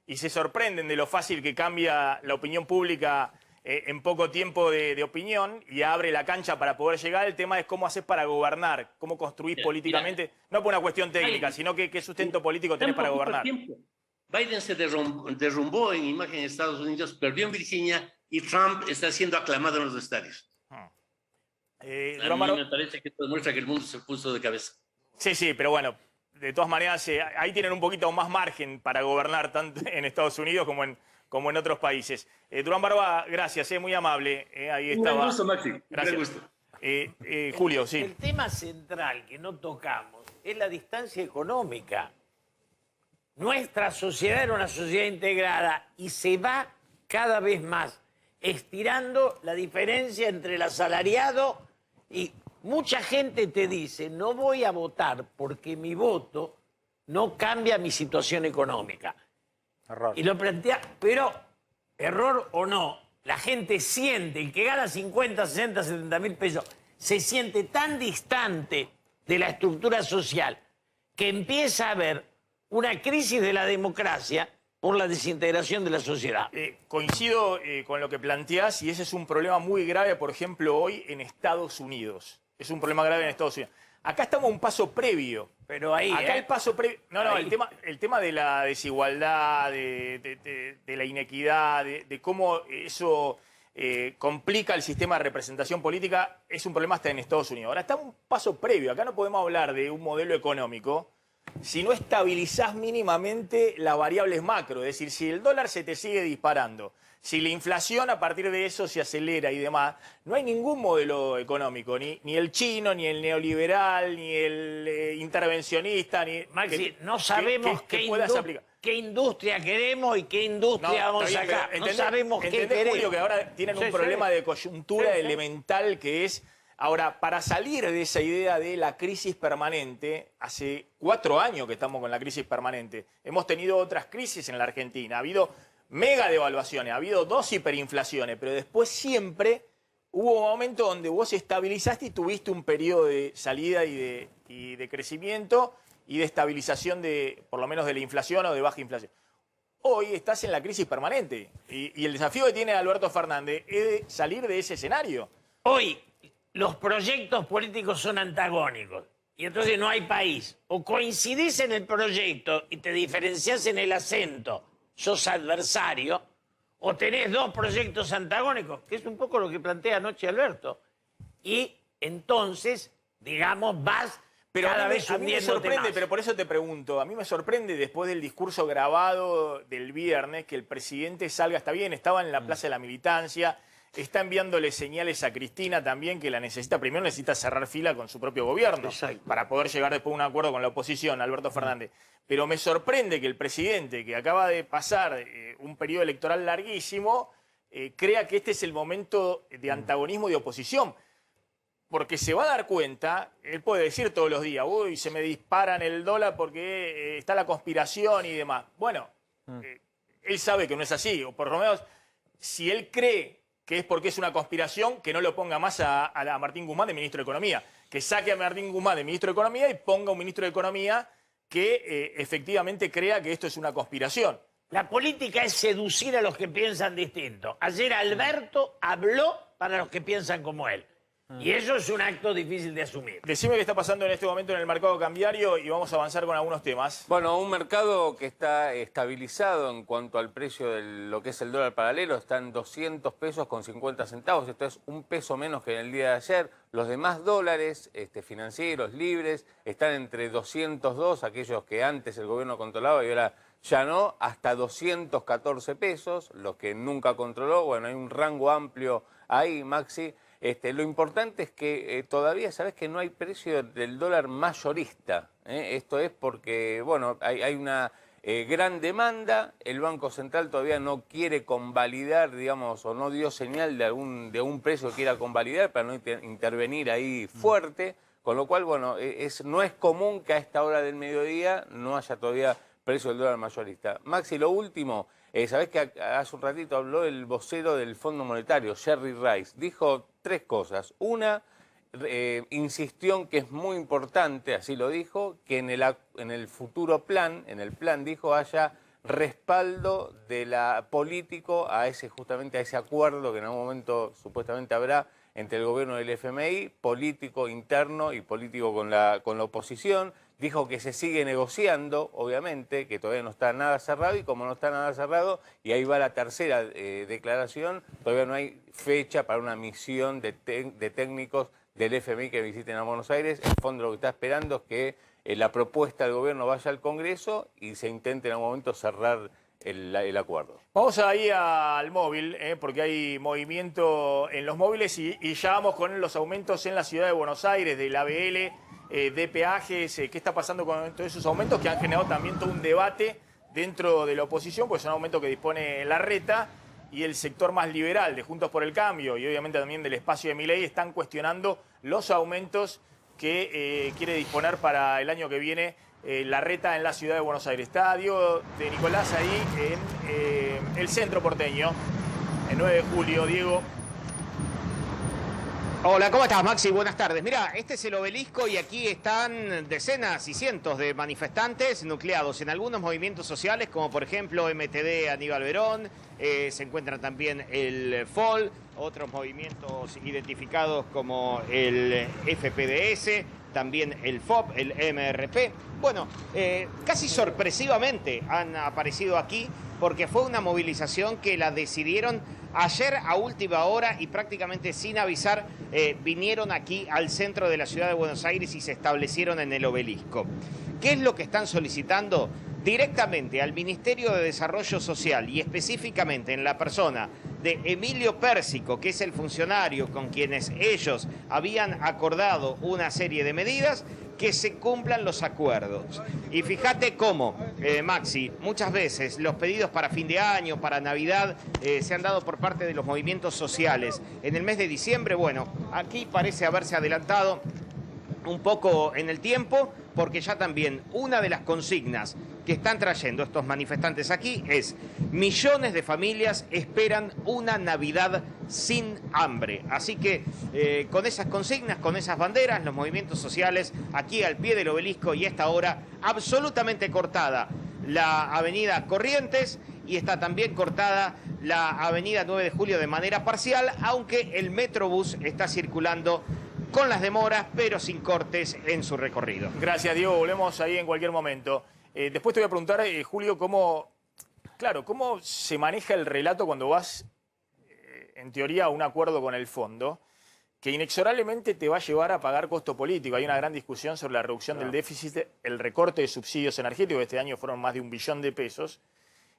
y se sorprenden de lo fácil que cambia la opinión pública en poco tiempo de opinión y abre la cancha para poder llegar. El tema es cómo haces para gobernar, cómo construís políticamente, no por una cuestión técnica, sino qué sustento político tenés para gobernar. Biden se derrumbó en imagen en Estados Unidos, perdió en Virginia y Trump está siendo aclamado en los estadios. A mí me parece que esto demuestra que el mundo se puso de cabeza. Sí, pero bueno, de todas maneras, ahí tienen un poquito más margen para gobernar tanto en Estados Unidos como en otros países. Durán Barba, gracias, muy amable. Ahí estaba. Un gusto, Maxi. Gracias. Un gusto. Julio, sí. El tema central que no tocamos es la distancia económica. Nuestra sociedad era una sociedad integrada y se va cada vez más estirando la diferencia entre el asalariado y mucha gente te dice, no voy a votar porque mi voto no cambia mi situación económica. Error. Y lo plantea, pero error o no, la gente siente, el que gana 50, 60, 70 mil pesos, se siente tan distante de la estructura social que empieza a haber una crisis de la democracia por la desintegración de la sociedad. Coincido con lo que planteás y ese es un problema muy grave, por ejemplo, hoy en Estados Unidos. Es un problema grave en Estados Unidos. Acá estamos a un paso previo. Pero ahí, acá el paso previo... No, ahí. el tema de la desigualdad, de la inequidad, de cómo eso complica el sistema de representación política, es un problema hasta en Estados Unidos. Ahora, estamos a un paso previo. Acá no podemos hablar de un modelo económico si no estabilizás mínimamente las variables macro. Es decir, si el dólar se te sigue disparando, si la inflación a partir de eso se acelera y demás, no hay ningún modelo económico, ni el chino, ni el neoliberal, ni el intervencionista, ni... Maxi, no sabemos qué industria queremos y qué industria vamos a sacar. No sabemos qué queremos. Julio, que ahora tienen un problema de coyuntura elemental que es... Ahora, para salir de esa idea de la crisis permanente, hace 4 años que estamos con la crisis permanente, hemos tenido otras crisis en la Argentina, ha habido mega devaluaciones, ha habido 2 hiperinflaciones, pero después siempre hubo un momento donde vos estabilizaste y tuviste un periodo de salida y de crecimiento y de estabilización por lo menos de la inflación o de baja inflación. Hoy estás en la crisis permanente y el desafío que tiene Alberto Fernández es de salir de ese escenario. Hoy los proyectos políticos son antagónicos y entonces no hay país. O coincidís en el proyecto y te diferenciás en el acento, sos adversario, o tenés 2 proyectos antagónicos, que es un poco lo que plantea anoche Alberto. Y entonces, digamos, vas pero cada vez a mí me sorprende, más. Pero por eso te pregunto, a mí me sorprende después del discurso grabado del viernes que el presidente salga, está bien, estaba en la Plaza de la Militancia, está enviándole señales a Cristina también que la necesita, primero necesita cerrar fila con su propio gobierno. Exacto. Para poder llegar después a un acuerdo con la oposición, Alberto Fernández. Pero me sorprende que el presidente, que acaba de pasar un periodo electoral larguísimo, crea que este es el momento de antagonismo y de oposición. Porque se va a dar cuenta, él puede decir todos los días, uy, se me disparan el dólar porque está la conspiración y demás. Bueno, él sabe que no es así, o por lo menos si él cree que es porque es una conspiración, que no lo ponga más a Martín Guzmán de ministro de Economía. Que saque a Martín Guzmán de ministro de Economía y ponga un ministro de Economía que efectivamente crea que esto es una conspiración. La política es seducir a los que piensan distinto. Ayer Alberto habló para los que piensan como él. Y eso es un acto difícil de asumir. Decime qué está pasando en este momento en el mercado cambiario y vamos a avanzar con algunos temas. Bueno, un mercado que está estabilizado en cuanto al precio de lo que es el dólar paralelo, está en 200 pesos con 50 centavos, esto es un peso menos que en el día de ayer. Los demás dólares financieros libres están entre 202, aquellos que antes el gobierno controlaba y ahora ya no, hasta 214 pesos, los que nunca controló. Bueno, hay un rango amplio ahí, Maxi. Lo importante es que todavía sabés que no hay precio del dólar mayorista. Esto es porque, bueno, hay una gran demanda. El Banco Central todavía no quiere convalidar, digamos, o no dio señal de un precio que quiera convalidar para no intervenir ahí fuerte. Con lo cual, bueno, no es común que a esta hora del mediodía no haya todavía precio del dólar mayorista. Maxi, lo último, sabés que hace un ratito habló el vocero del Fondo Monetario, Jerry Rice. Dijo 3 cosas. Una, insistió en que es muy importante, así lo dijo, que en el futuro plan, en el plan dijo, haya respaldo de político justamente a ese acuerdo que en algún momento supuestamente habrá entre el gobierno del FMI, político interno y político con la oposición. Dijo que se sigue negociando, obviamente, que todavía no está nada cerrado, y como no está nada cerrado, y ahí va la tercera declaración, todavía no hay fecha para una misión de técnicos del FMI que visiten a Buenos Aires. El fondo lo que está esperando es que la propuesta del gobierno vaya al Congreso y se intente en algún momento cerrar el acuerdo. Vamos ahí al móvil, porque hay movimiento en los móviles y ya vamos con los aumentos en la ciudad de Buenos Aires, del ABL, de peajes. ¿Qué está pasando con todos esos aumentos que han generado también todo un debate dentro de la oposición? Pues son aumentos que dispone Larreta y el sector más liberal de Juntos por el Cambio y obviamente también del espacio de Milei están cuestionando los aumentos que quiere disponer para el año que viene Larreta en la ciudad de Buenos Aires. Está Diego de Nicolás ahí en el centro porteño, el 9 de julio. Diego. Hola, ¿cómo estás, Maxi? Buenas tardes. Mira, este es el Obelisco y aquí están decenas y cientos de manifestantes nucleados en algunos movimientos sociales, como por ejemplo MTD Aníbal Verón, se encuentran también el FOL, otros movimientos identificados como el FPDS, también el FOP, el MRP. Bueno, casi sorpresivamente han aparecido aquí porque fue una movilización que la decidieron ayer a última hora y prácticamente sin avisar vinieron aquí al centro de la ciudad de Buenos Aires y se establecieron en el Obelisco. ¿Qué es lo que están solicitando? Directamente al Ministerio de Desarrollo Social y específicamente en la persona de Emilio Pérsico, que es el funcionario con quienes ellos habían acordado una serie de medidas, que se cumplan los acuerdos. Y fíjate cómo, Maxi, muchas veces los pedidos para fin de año, para Navidad, se han dado por parte de los movimientos sociales. En el mes de diciembre, bueno, aquí parece haberse adelantado un poco en el tiempo, porque ya también una de las consignas que están trayendo estos manifestantes aquí es: millones de familias esperan una Navidad sin hambre. Así que con esas consignas, con esas banderas, los movimientos sociales aquí al pie del Obelisco y a esta hora absolutamente cortada la avenida Corrientes y está también cortada la avenida 9 de Julio de manera parcial, aunque el Metrobús está circulando con las demoras, pero sin cortes en su recorrido. Gracias, Diego. Volvemos ahí en cualquier momento. Después te voy a preguntar, Julio, cómo se maneja el relato cuando vas, en teoría, a un acuerdo con el fondo, que inexorablemente te va a llevar a pagar costo político. Hay una gran discusión sobre la reducción del déficit, el recorte de subsidios energéticos. Este año fueron más de 1 billón de pesos.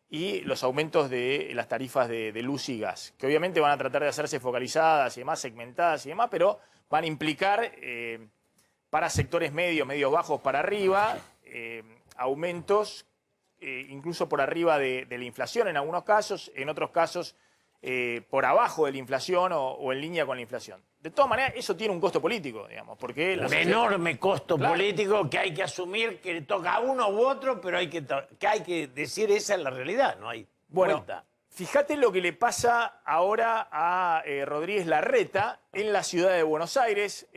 Y los aumentos de las tarifas de luz y gas, que obviamente van a tratar de hacerse focalizadas y demás, segmentadas y demás, pero van a implicar para sectores medios bajos para arriba, aumentos incluso por arriba de la inflación en algunos casos, en otros casos por abajo de la inflación o en línea con la inflación. De todas maneras, eso tiene un costo político, digamos, porque... Un enorme costo político que hay que asumir, que le toca a uno u otro, pero hay que decir esa es la realidad, no hay vuelta. Fíjate lo que le pasa ahora a Rodríguez Larreta en la ciudad de Buenos Aires.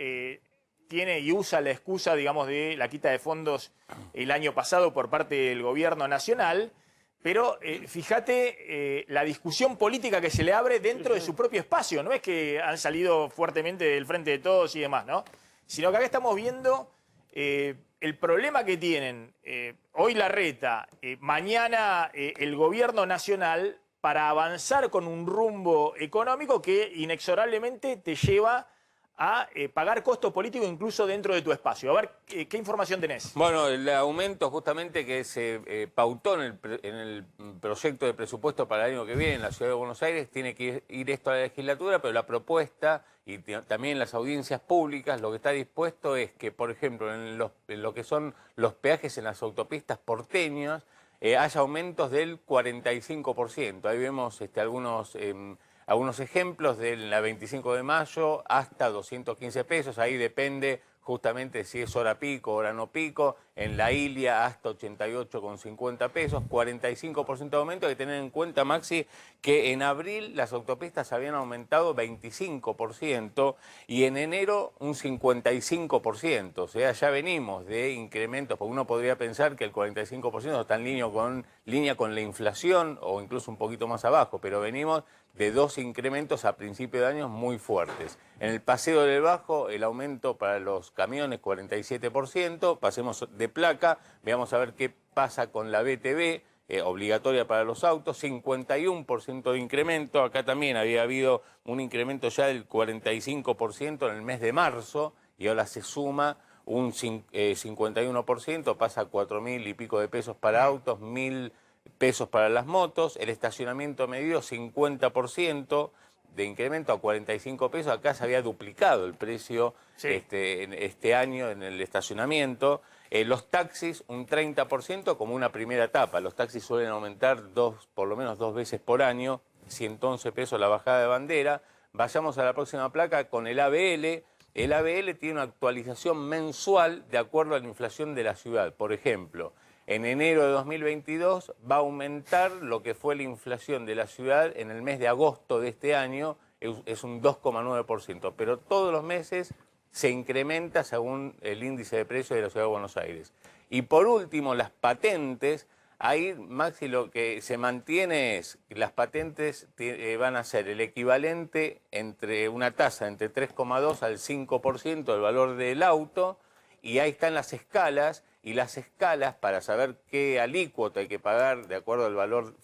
Tiene y usa la excusa, digamos, de la quita de fondos el año pasado por parte del gobierno nacional. Pero fíjate la discusión política que se le abre dentro de su propio espacio. No es que han salido fuertemente del frente de todos y demás, ¿no? Sino que acá estamos viendo el problema que tienen hoy Larreta, mañana el gobierno nacional, para avanzar con un rumbo económico que inexorablemente te lleva a pagar costo político incluso dentro de tu espacio. A ver, ¿qué información tenés? Bueno, el aumento justamente que se pautó en el proyecto de presupuesto para el año que viene en la Ciudad de Buenos Aires, tiene que ir esto a la legislatura, pero la propuesta y también en las audiencias públicas lo que está dispuesto es que, por ejemplo, en lo que son los peajes en las autopistas porteñas, haya aumentos del 45%. Ahí vemos algunos ejemplos de la 25 de mayo hasta 215 pesos, ahí depende justamente si es hora pico, hora no pico, en la Ilia hasta 88,50 pesos, 45% de aumento. Hay que tener en cuenta, Maxi, que en abril las autopistas habían aumentado 25% y en enero un 55%, o sea, ya venimos de incrementos, porque uno podría pensar que el 45% está en línea con la inflación o incluso un poquito más abajo, pero venimos de dos incrementos a principio de año muy fuertes. En el Paseo del Bajo, el aumento para los camiones, 47%. Pasemos de placa, veamos a ver qué pasa con la BTV, obligatoria para los autos, 51% de incremento. Acá también había habido un incremento ya del 45% en el mes de marzo y ahora se suma un 51%, pasa a 4.000 y pico de pesos para autos, 1.000 pesos para las motos. El estacionamiento medido 50% de incremento a 45 pesos. Acá se había duplicado el precio este año en el estacionamiento. Los taxis un 30% como una primera etapa. Los taxis suelen aumentar por lo menos dos veces por año, 111 pesos la bajada de bandera. Vayamos a la próxima placa con el ABL. El ABL tiene una actualización mensual de acuerdo a la inflación de la ciudad. Por ejemplo, en enero de 2022 va a aumentar lo que fue la inflación de la ciudad en el mes de agosto de este año, es un 2,9%, pero todos los meses se incrementa según el índice de precios de la Ciudad de Buenos Aires. Y por último, las patentes, ahí, Maxi, lo que se mantiene es que las patentes van a ser el equivalente entre una tasa entre 3,2 al 5% del valor del auto, y ahí están las escalas. Y las escalas, para saber qué alícuota hay que pagar de acuerdo al valor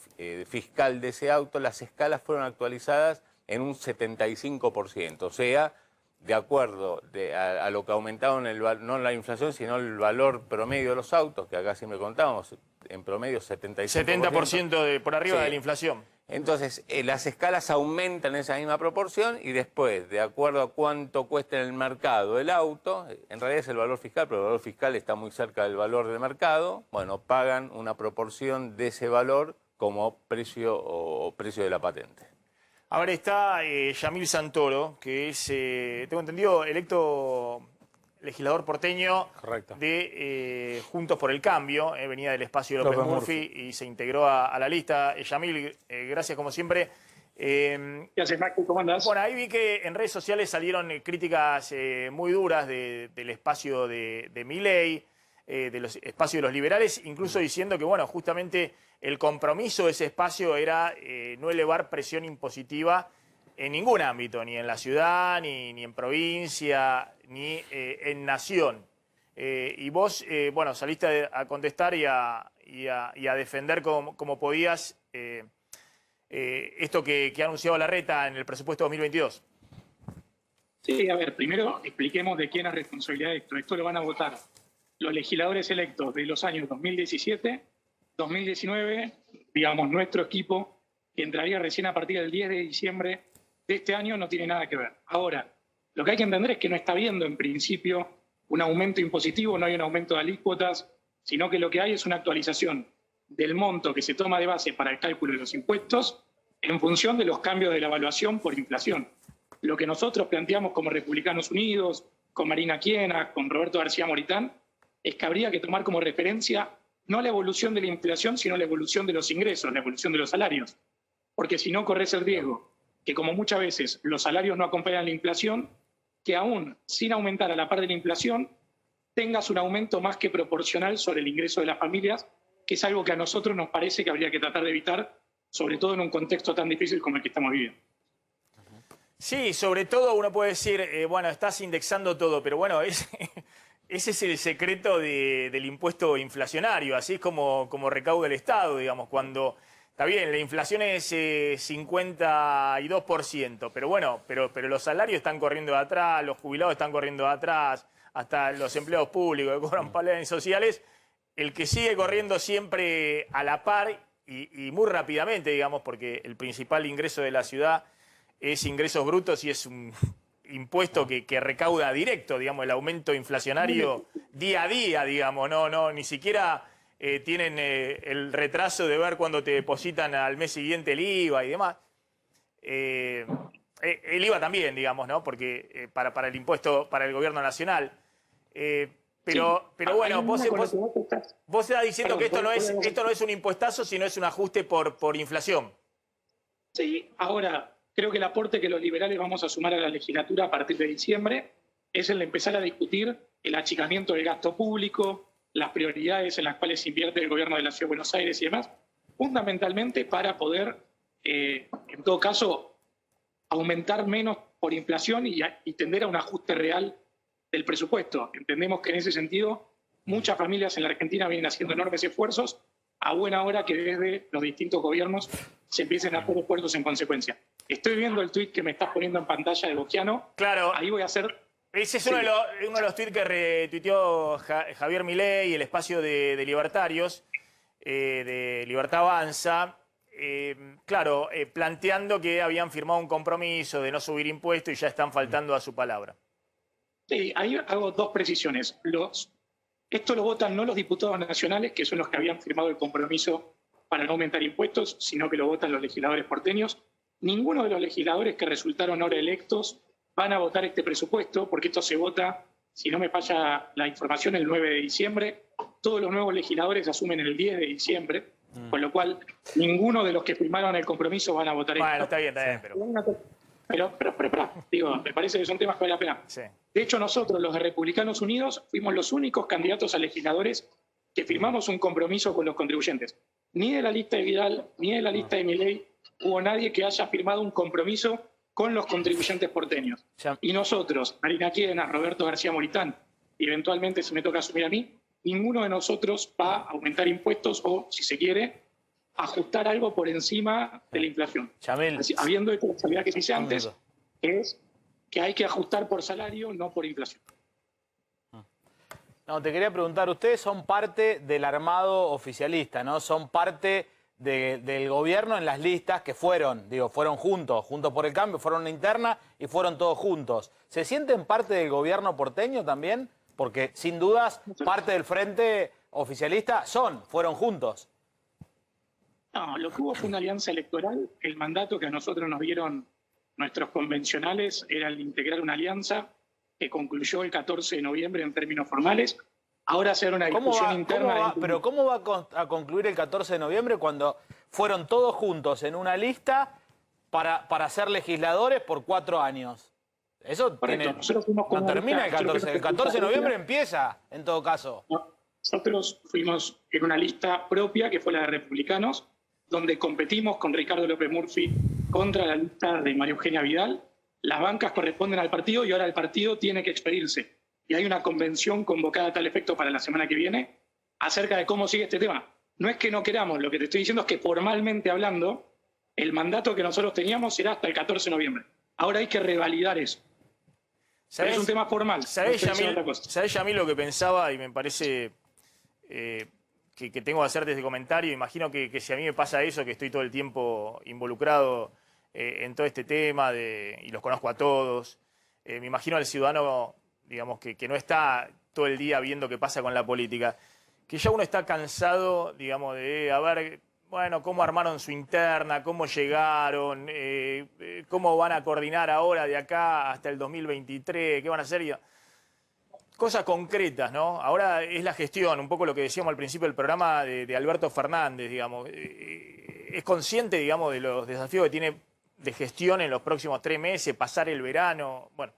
fiscal de ese auto, las escalas fueron actualizadas en un 75%. O sea, de acuerdo a lo que aumentaron, no la inflación, sino el valor promedio de los autos, que acá siempre contábamos, en promedio 75%. 70% por arriba de la inflación. Entonces, las escalas aumentan en esa misma proporción y después, de acuerdo a cuánto cuesta en el mercado el auto, en realidad es el valor fiscal, pero el valor fiscal está muy cerca del valor del mercado, bueno, pagan una proporción de ese valor como precio o precio de la patente. Ahora está Yamil Santoro, que es, tengo entendido, electo legislador porteño. Correcto. De Juntos por el Cambio, venía del espacio López Murphy y se integró a la lista. Yamil, gracias como siempre. ¿Qué haces, Marco? ¿Cómo andás? Bueno, ahí vi que en redes sociales salieron críticas muy duras del espacio de Milei, de los espacios de los liberales, incluso diciendo que, bueno, justamente el compromiso de ese espacio era no elevar presión impositiva en ningún ámbito, ni en la ciudad, ni en provincia, ni en nación. Y vos, bueno, saliste a contestar y a defender como podías esto que ha anunciado Larreta en el presupuesto 2022. Sí, a ver, primero expliquemos de quién es responsabilidad esto. Esto lo van a votar los legisladores electos de los años 2017, 2019, digamos, nuestro equipo, que entraría recién a partir del 10 de diciembre de este año, no tiene nada que ver. Ahora, lo que hay que entender es que no está habiendo en principio un aumento impositivo, no hay un aumento de alícuotas, sino que lo que hay es una actualización del monto que se toma de base para el cálculo de los impuestos en función de los cambios de la evaluación por inflación. Lo que nosotros planteamos como Republicanos Unidos, con Marina Quiena, con Roberto García Moritán, es que habría que tomar como referencia no la evolución de la inflación, sino la evolución de los ingresos, la evolución de los salarios. Porque si no, corres el riesgo que, como muchas veces los salarios no acompañan la inflación, que aún sin aumentar a la par de la inflación, tengas un aumento más que proporcional sobre el ingreso de las familias, que es algo que a nosotros nos parece que habría que tratar de evitar, sobre todo en un contexto tan difícil como el que estamos viviendo. Sí, sobre todo uno puede decir, bueno, estás indexando todo, pero bueno, ese es el secreto del impuesto inflacionario, así es como recauda el Estado, digamos, cuando está bien, la inflación es 52%, pero bueno, pero los salarios están corriendo de atrás, los jubilados están corriendo de atrás, hasta los empleados públicos que cobran planes sociales, el que sigue corriendo siempre a la par y muy rápidamente, digamos, porque el principal ingreso de la ciudad es ingresos brutos y es un impuesto que recauda directo, digamos, el aumento inflacionario día a día, digamos, no, ni siquiera tienen el retraso de ver cuándo te depositan al mes siguiente el IVA y demás. El IVA también, digamos, ¿no? Porque para el impuesto, para el gobierno nacional. Pero bueno, vos estás diciendo que esto no es un impuestazo, sino es un ajuste por inflación. Sí, ahora creo que el aporte que los liberales vamos a sumar a la legislatura a partir de diciembre es el de empezar a discutir el achicamiento del gasto público, las prioridades en las cuales invierte el gobierno de la Ciudad de Buenos Aires y demás, fundamentalmente para poder, en todo caso, aumentar menos por inflación y tender a un ajuste real del presupuesto. Entendemos que en ese sentido muchas familias en la Argentina vienen haciendo enormes esfuerzos, a buena hora que desde los distintos gobiernos se empiecen a hacer esfuerzos en consecuencia. Estoy viendo el tuit que me estás poniendo en pantalla de Boquiano. Claro. Ahí voy a hacer... Ese es uno de los tuits que retuiteó Javier Milei, el espacio de libertarios, de Libertad Avanza, planteando que habían firmado un compromiso de no subir impuestos y ya están faltando a su palabra. Sí, ahí hago dos precisiones. Esto lo votan no los diputados nacionales, que son los que habían firmado el compromiso para no aumentar impuestos, sino que lo votan los legisladores porteños. Ninguno de los legisladores que resultaron ahora electos van a votar este presupuesto, porque esto se vota, si no me falla la información, el 9 de diciembre. Todos los nuevos legisladores asumen el 10 de diciembre, con lo cual ninguno de los que firmaron el compromiso van a votar esto. Bueno, está bien, Pero, digo, me parece que son temas que vale la pena. Sí. De hecho, nosotros, los de Republicanos Unidos, fuimos los únicos candidatos a legisladores que firmamos un compromiso con los contribuyentes. Ni de la lista de Vidal, ni de la lista de Milei hubo nadie que haya firmado un compromiso con los contribuyentes porteños. Y nosotros, Marina Quiena, Roberto García Moritán, y eventualmente si me toca asumir a mí, ninguno de nosotros va a aumentar impuestos o, si se quiere, ajustar algo por encima de la inflación. Así, habiendo hecho la salida que hice antes, que es que hay que ajustar por salario, no por inflación. No, te quería preguntar, ustedes son parte del armado oficialista, ¿no? Son parte del gobierno en las listas que fueron juntos por el cambio, fueron una interna y fueron todos juntos. ¿Se sienten parte del gobierno porteño también? Porque sin dudas parte del frente oficialista fueron juntos. No, lo que hubo fue una alianza electoral. El mandato que a nosotros nos dieron nuestros convencionales era el de integrar una alianza que concluyó el 14 de noviembre en términos formales. Ahora se hará una discusión interna. Pero ¿cómo va a concluir el 14 de noviembre cuando fueron todos juntos en una lista para ser legisladores por 4 años? Eso no termina el 14. El 14 de noviembre empieza, en todo caso. Nosotros fuimos en una lista propia, que fue la de Republicanos, donde competimos con Ricardo López Murphy contra la lista de María Eugenia Vidal. Las bancas corresponden al partido y ahora el partido tiene que expedirse. Y hay una convención convocada a tal efecto para la semana que viene acerca de cómo sigue este tema. No es que no queramos, lo que te estoy diciendo es que formalmente hablando, el mandato que nosotros teníamos será hasta el 14 de noviembre. Ahora hay que revalidar eso. Es un tema formal. ¿Sabés, Yamil, lo que pensaba? Y me parece que tengo que hacerte este comentario. Imagino que si a mí me pasa eso, que estoy todo el tiempo involucrado en todo este tema y los conozco a todos, me imagino al ciudadano, digamos, que no está todo el día viendo qué pasa con la política, que ya uno está cansado, digamos, de ver, bueno, cómo armaron su interna, cómo llegaron, cómo van a coordinar ahora de acá hasta el 2023, qué van a hacer. Cosas concretas, ¿no? Ahora es la gestión, un poco lo que decíamos al principio del programa de Alberto Fernández, digamos. Es consciente, digamos, de los desafíos que tiene de gestión en los próximos 3 meses, pasar el verano, bueno.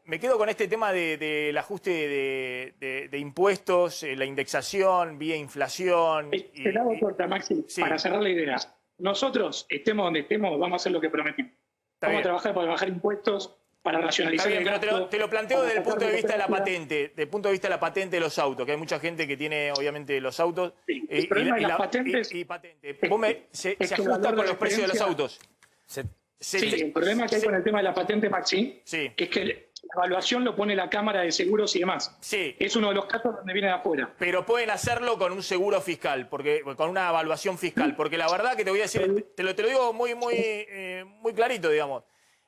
Me quedo con este tema del ajuste de impuestos, la indexación vía inflación. Te la hago corta, Maxi, sí, para cerrar la idea. Nosotros, estemos donde estemos, vamos a hacer lo que prometimos. Vamos a trabajar para bajar impuestos, para Está racionalizar bien, el pero gasto, te lo planteo para desde el punto de vista de la sacar patente, del punto de vista de la patente de los autos, que hay mucha gente que tiene, obviamente, los autos. Sí, el problema de las patentes patente. es- Vos es se que el ajusta valor con de los precios de los referencia- autos. Sí, el problema que hay con el tema de la patente, Maxi, Sí. es que la evaluación lo pone la Cámara de Seguros y demás. Sí. Es uno de los casos donde viene de afuera. Pero pueden hacerlo con un seguro fiscal, con una evaluación fiscal. Porque la verdad que te voy a decir, te lo digo muy clarito, digamos.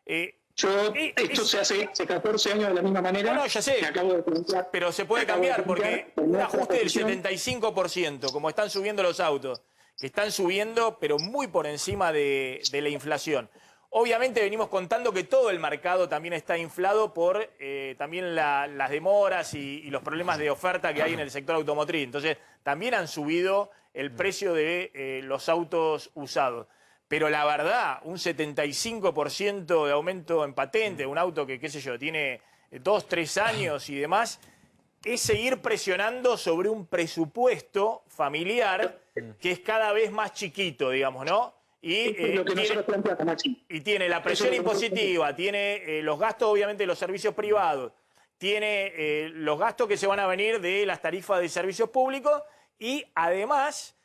Esto se hace 14 años de la misma manera. No, ya sé. que acabo de plantear. Pero se puede cambiar porque con un nuestra ajuste del posición. 75%, como están subiendo los autos, que están subiendo, pero muy por encima de la inflación. Obviamente venimos contando que todo el mercado también está inflado por también las demoras y los problemas de oferta que hay en el sector automotriz. Entonces, también han subido el precio de los autos usados. Pero la verdad, un 75% de aumento en patente, un auto que, qué sé yo, tiene 2, 3 años y demás, es seguir presionando sobre un presupuesto familiar que es cada vez más chiquito, digamos, ¿no? Esto es lo que nosotros planteamos, Maxi. Y tiene la presión Eso es lo que impositiva, tiene los gastos, obviamente, de los servicios privados, tiene los gastos que se van a venir de las tarifas de servicios públicos y, además,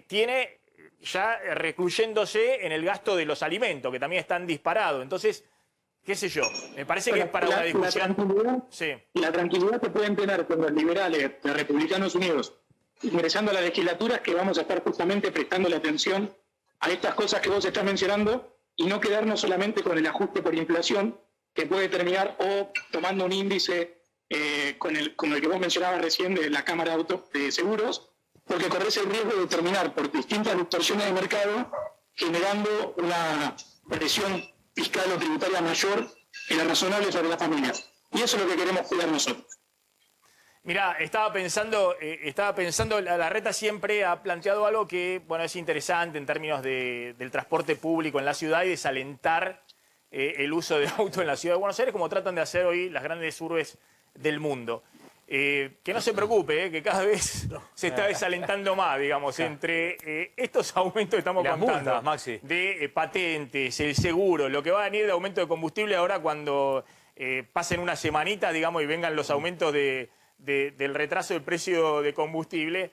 tiene ya recluyéndose en el gasto de los alimentos, que también están disparados. Entonces, qué sé yo, me parece que es para una discusión. La tranquilidad que pueden tener con los liberales de Republicanos Unidos ingresando a la legislatura es que vamos a estar justamente prestando la atención a estas cosas que vos estás mencionando y no quedarnos solamente con el ajuste por inflación que puede terminar o tomando un índice con el que vos mencionabas recién de la Cámara de Seguros, porque corres el riesgo de terminar por distintas distorsiones de mercado generando una presión fiscal o tributaria mayor que la razonable sobre las familias. Y eso es lo que queremos cuidar nosotros. Mirá, estaba pensando, la Reta siempre ha planteado algo que, bueno, es interesante en términos del transporte público en la ciudad y desalentar el uso de auto en la ciudad de Buenos Aires, como tratan de hacer hoy las grandes urbes del mundo. Que no se preocupe, que cada vez se está desalentando más, digamos, entre estos aumentos que estamos Las contando, multas, Maxi. de patentes, el seguro, lo que va a venir de aumento de combustible ahora cuando pasen una semanita, digamos, y vengan los aumentos del retraso del precio de combustible,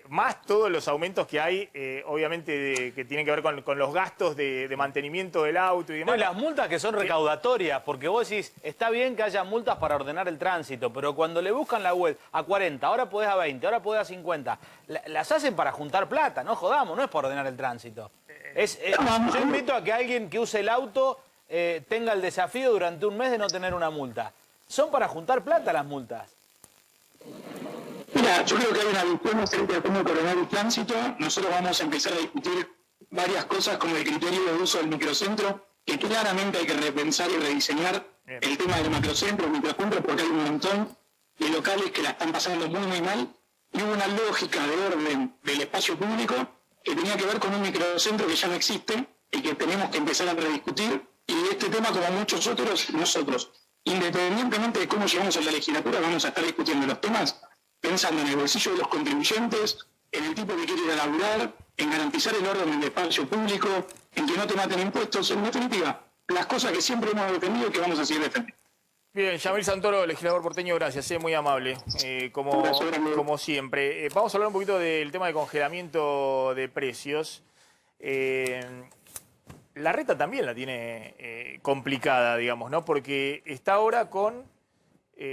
más todos los aumentos que hay, obviamente, que tienen que ver con los gastos de mantenimiento del auto y demás. No, y las multas que son recaudatorias, porque vos decís, está bien que haya multas para ordenar el tránsito, pero cuando le buscan la web a 40, ahora podés a 20, ahora podés a 50, las hacen para juntar plata, no jodamos, no es para ordenar el tránsito. Yo invito a que alguien que use el auto tenga el desafío durante un mes de no tener una multa. Son para juntar plata las multas. Mira, yo creo que hay una discusión acerca de cómo coordinar el tránsito. Nosotros vamos a empezar a discutir varias cosas como el criterio de uso del microcentro, que claramente hay que repensar y rediseñar el tema del macrocentro, el microcentro, porque hay un montón de locales que la están pasando muy mal. Y hubo una lógica de orden del espacio público que tenía que ver con un microcentro que ya no existe y que tenemos que empezar a rediscutir. Y este tema, como muchos otros, nosotros, independientemente de cómo llegamos a la legislatura, vamos a estar discutiendo los temas pensando en el bolsillo de los contribuyentes, en el tipo que quiere ir a laburar, en garantizar el orden del espacio público, en que no te maten impuestos, en definitiva, las cosas que siempre hemos defendido y que vamos a seguir defendiendo. Bien, Yamil Santoro, legislador porteño, gracias, muy amable, como siempre. Vamos a hablar un poquito del tema de congelamiento de precios. La Reta también la tiene complicada, digamos, ¿no? Porque está ahora con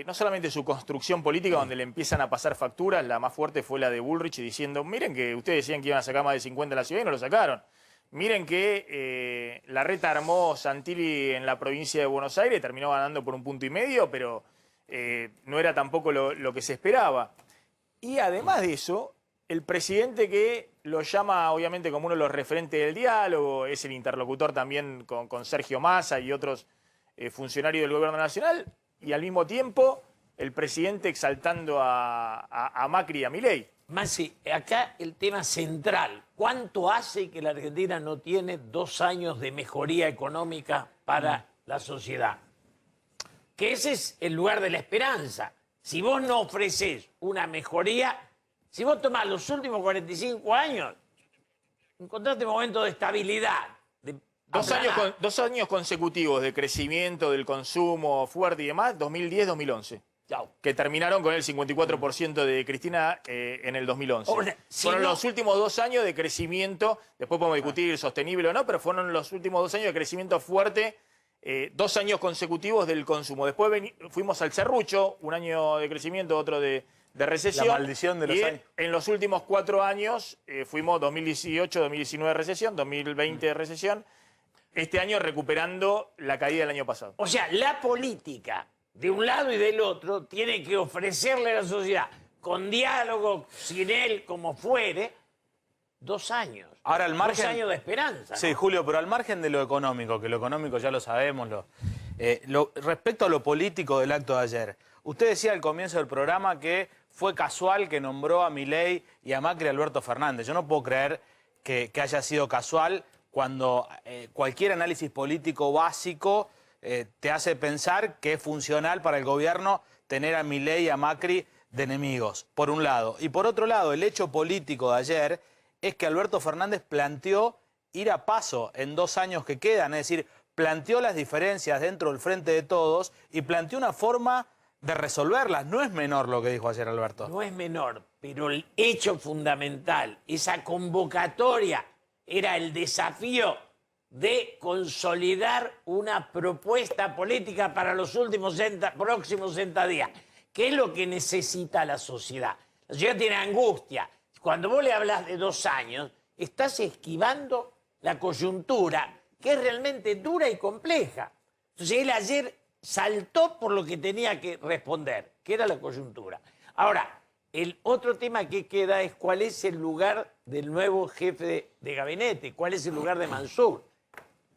no solamente su construcción política, donde le empiezan a pasar facturas, la más fuerte fue la de Bullrich, diciendo, miren que ustedes decían que iban a sacar más de 50 en la ciudad y no lo sacaron. Miren que la Reta armó Santilli en la provincia de Buenos Aires, terminó ganando por 1,5 puntos, pero no era tampoco lo que se esperaba. Y además de eso, el presidente que lo llama obviamente como uno de los referentes del diálogo, es el interlocutor también con Sergio Massa y otros funcionarios del gobierno nacional, y al mismo tiempo el presidente exaltando a Macri y a Milei. Maxi, acá el tema central, ¿cuánto hace que la Argentina no tiene 2 años de mejoría económica para la sociedad? Que ese es el lugar de la esperanza. Si vos no ofreces una mejoría, si vos tomás los últimos 45 años, encontraste momentos de estabilidad, de Dos años consecutivos de crecimiento del consumo fuerte y demás, 2010-2011. Que terminaron con el 54% de Cristina en el 2011. Fueron los últimos 2 años de crecimiento, después podemos discutir sostenible o no, pero fueron los últimos 2 años de crecimiento fuerte, 2 años consecutivos del consumo. Después fuimos al serrucho, 1 año de crecimiento, otro de recesión. La maldición de los años. En los últimos 4 años fuimos 2018, 2019 recesión, 2020 recesión. Este año recuperando la caída del año pasado. O sea, la política de un lado y del otro tiene que ofrecerle a la sociedad, con diálogo, sin él, como fuere, 2 años. Ahora, al margen, 2 años de esperanza, ¿no? Sí, Julio, pero al margen de lo económico, que lo económico ya lo sabemos, respecto a lo político del acto de ayer, usted decía al comienzo del programa que fue casual que nombró a Milei y a Macri Alberto Fernández. Yo no puedo creer que haya sido casual cuando cualquier análisis político básico te hace pensar que es funcional para el gobierno tener a Milei y a Macri de enemigos, por un lado. Y por otro lado, el hecho político de ayer es que Alberto Fernández planteó ir a paso en 2 años que quedan, es decir, planteó las diferencias dentro del Frente de Todos y planteó una forma de resolverlas. No es menor lo que dijo ayer Alberto. No es menor, pero el hecho fundamental, esa convocatoria, era el desafío de consolidar una propuesta política para los próximos 60 días. ¿Qué es lo que necesita la sociedad? La sociedad tiene angustia. Cuando vos le hablas de 2 años, estás esquivando la coyuntura, que es realmente dura y compleja. Entonces él ayer saltó por lo que tenía que responder, que era la coyuntura. Ahora, el otro tema que queda es cuál es el lugar del nuevo jefe de gabinete, cuál es el lugar de Mansur.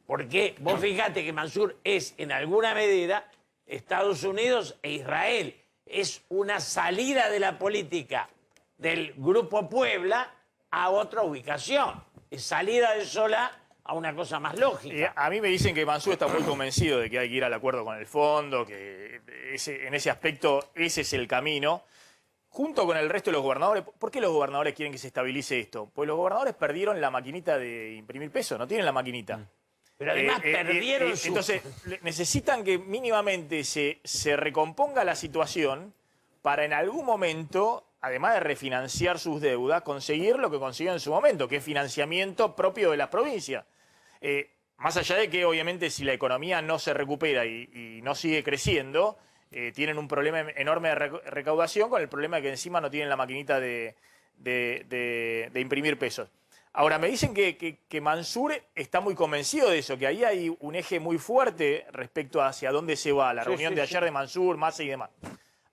Porque vos fijate que Mansur es, en alguna medida, Estados Unidos e Israel. Es una salida de la política del Grupo Puebla a otra ubicación. Es salida de Solá a una cosa más lógica. A mí me dicen que Mansur está muy convencido de que hay que ir al acuerdo con el fondo, que en ese aspecto ese es el camino. Junto con el resto de los gobernadores, ¿por qué los gobernadores quieren que se estabilice esto? Pues los gobernadores perdieron la maquinita de imprimir pesos, no tienen la maquinita. Pero además perdieron su... Entonces, necesitan que mínimamente se recomponga la situación para en algún momento, además de refinanciar sus deudas, conseguir lo que consiguió en su momento, que es financiamiento propio de las provincias. Más allá de que, obviamente, si la economía no se recupera y no sigue creciendo, tienen un problema enorme de recaudación con el problema de que encima no tienen la maquinita de imprimir pesos. Ahora, me dicen que Mansur está muy convencido de eso, que ahí hay un eje muy fuerte respecto hacia dónde se va, la reunión de ayer de Mansur, Massa y demás.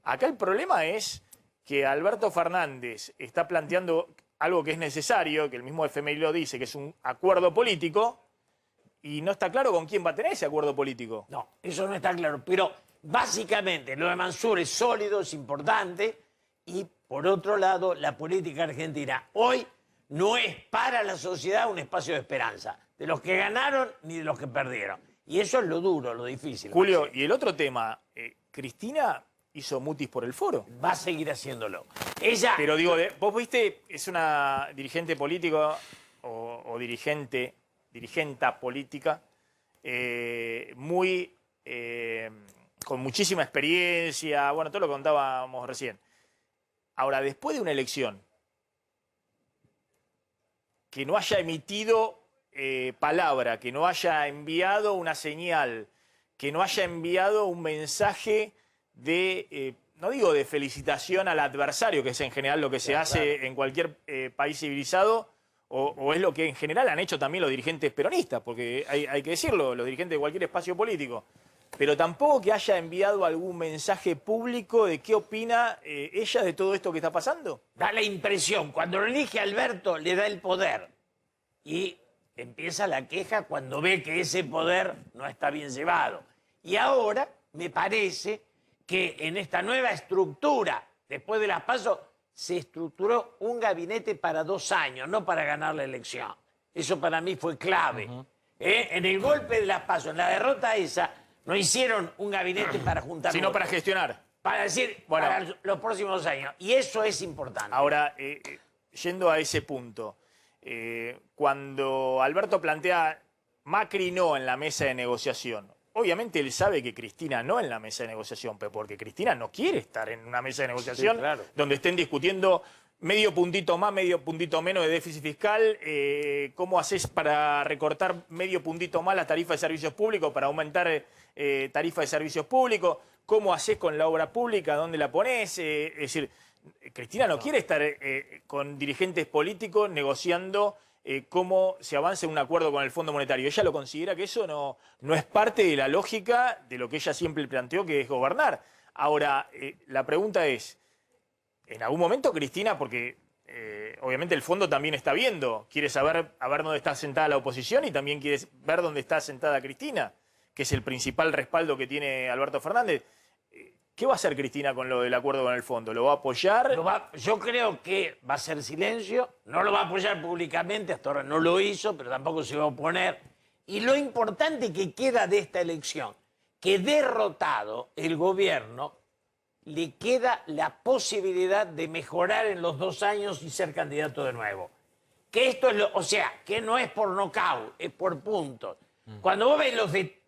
Acá el problema es que Alberto Fernández está planteando algo que es necesario, que el mismo FMI lo dice, que es un acuerdo político, y no está claro con quién va a tener ese acuerdo político. No, eso no está claro, pero básicamente lo de Mansur es sólido, es importante, y por otro lado, la política argentina hoy no es para la sociedad un espacio de esperanza, de los que ganaron ni de los que perdieron. Y eso es lo duro, lo difícil. Julio, y el otro tema, Cristina hizo mutis por el foro. Va a seguir haciéndolo. Ella... Pero digo, vos viste, es una dirigente política o dirigenta política muy... con muchísima experiencia, bueno, todo lo que contábamos recién. Ahora, después de una elección, que no haya emitido palabra, que no haya enviado una señal, que no haya enviado un mensaje de, no digo de felicitación al adversario, que es en general lo que se hace en cualquier país civilizado, o es lo que en general han hecho también los dirigentes peronistas, porque hay que decirlo, los dirigentes de cualquier espacio político, pero tampoco que haya enviado algún mensaje público de qué opina ella de todo esto que está pasando. Da la impresión, cuando lo elige Alberto, le da el poder. Y empieza la queja cuando ve que ese poder no está bien llevado. Y ahora, me parece que en esta nueva estructura, después de las PASO, se estructuró un gabinete para 2 años, no para ganar la elección. Eso para mí fue clave. En el golpe de las PASO, en la derrota esa, no hicieron un gabinete para juntar sino votos, para gestionar. para decir, bueno, para los próximos años. Y eso es importante. Ahora, yendo a ese punto, cuando Alberto plantea Macri no en la mesa de negociación. Obviamente él sabe que Cristina no en la mesa de negociación, pero porque Cristina no quiere estar en una mesa de negociación donde estén discutiendo medio puntito más, medio puntito menos de déficit fiscal, cómo haces para recortar medio puntito más la tarifa de servicios públicos, para aumentar tarifa de servicios públicos, cómo haces con la obra pública, dónde la pones. Es decir, Cristina no quiere estar con dirigentes políticos negociando cómo se avanza en un acuerdo con el Fondo Monetario. Ella lo considera que eso no es parte de la lógica de lo que ella siempre planteó, que es gobernar. Ahora, la pregunta es, en algún momento Cristina, porque obviamente el fondo también está viendo, quiere saber a ver dónde está sentada la oposición y también quiere ver dónde está sentada Cristina, que es el principal respaldo que tiene Alberto Fernández. ¿Qué va a hacer Cristina con lo del acuerdo con el fondo? ¿Lo va a apoyar? Yo creo que va a ser silencio, no lo va a apoyar públicamente, hasta ahora no lo hizo, pero tampoco se va a oponer. Y lo importante que queda de esta elección, que derrotado el gobierno, le queda la posibilidad de mejorar en los 2 años y ser candidato de nuevo. Que esto es o sea, que no es por nocaut, es por puntos. Cuando vos ves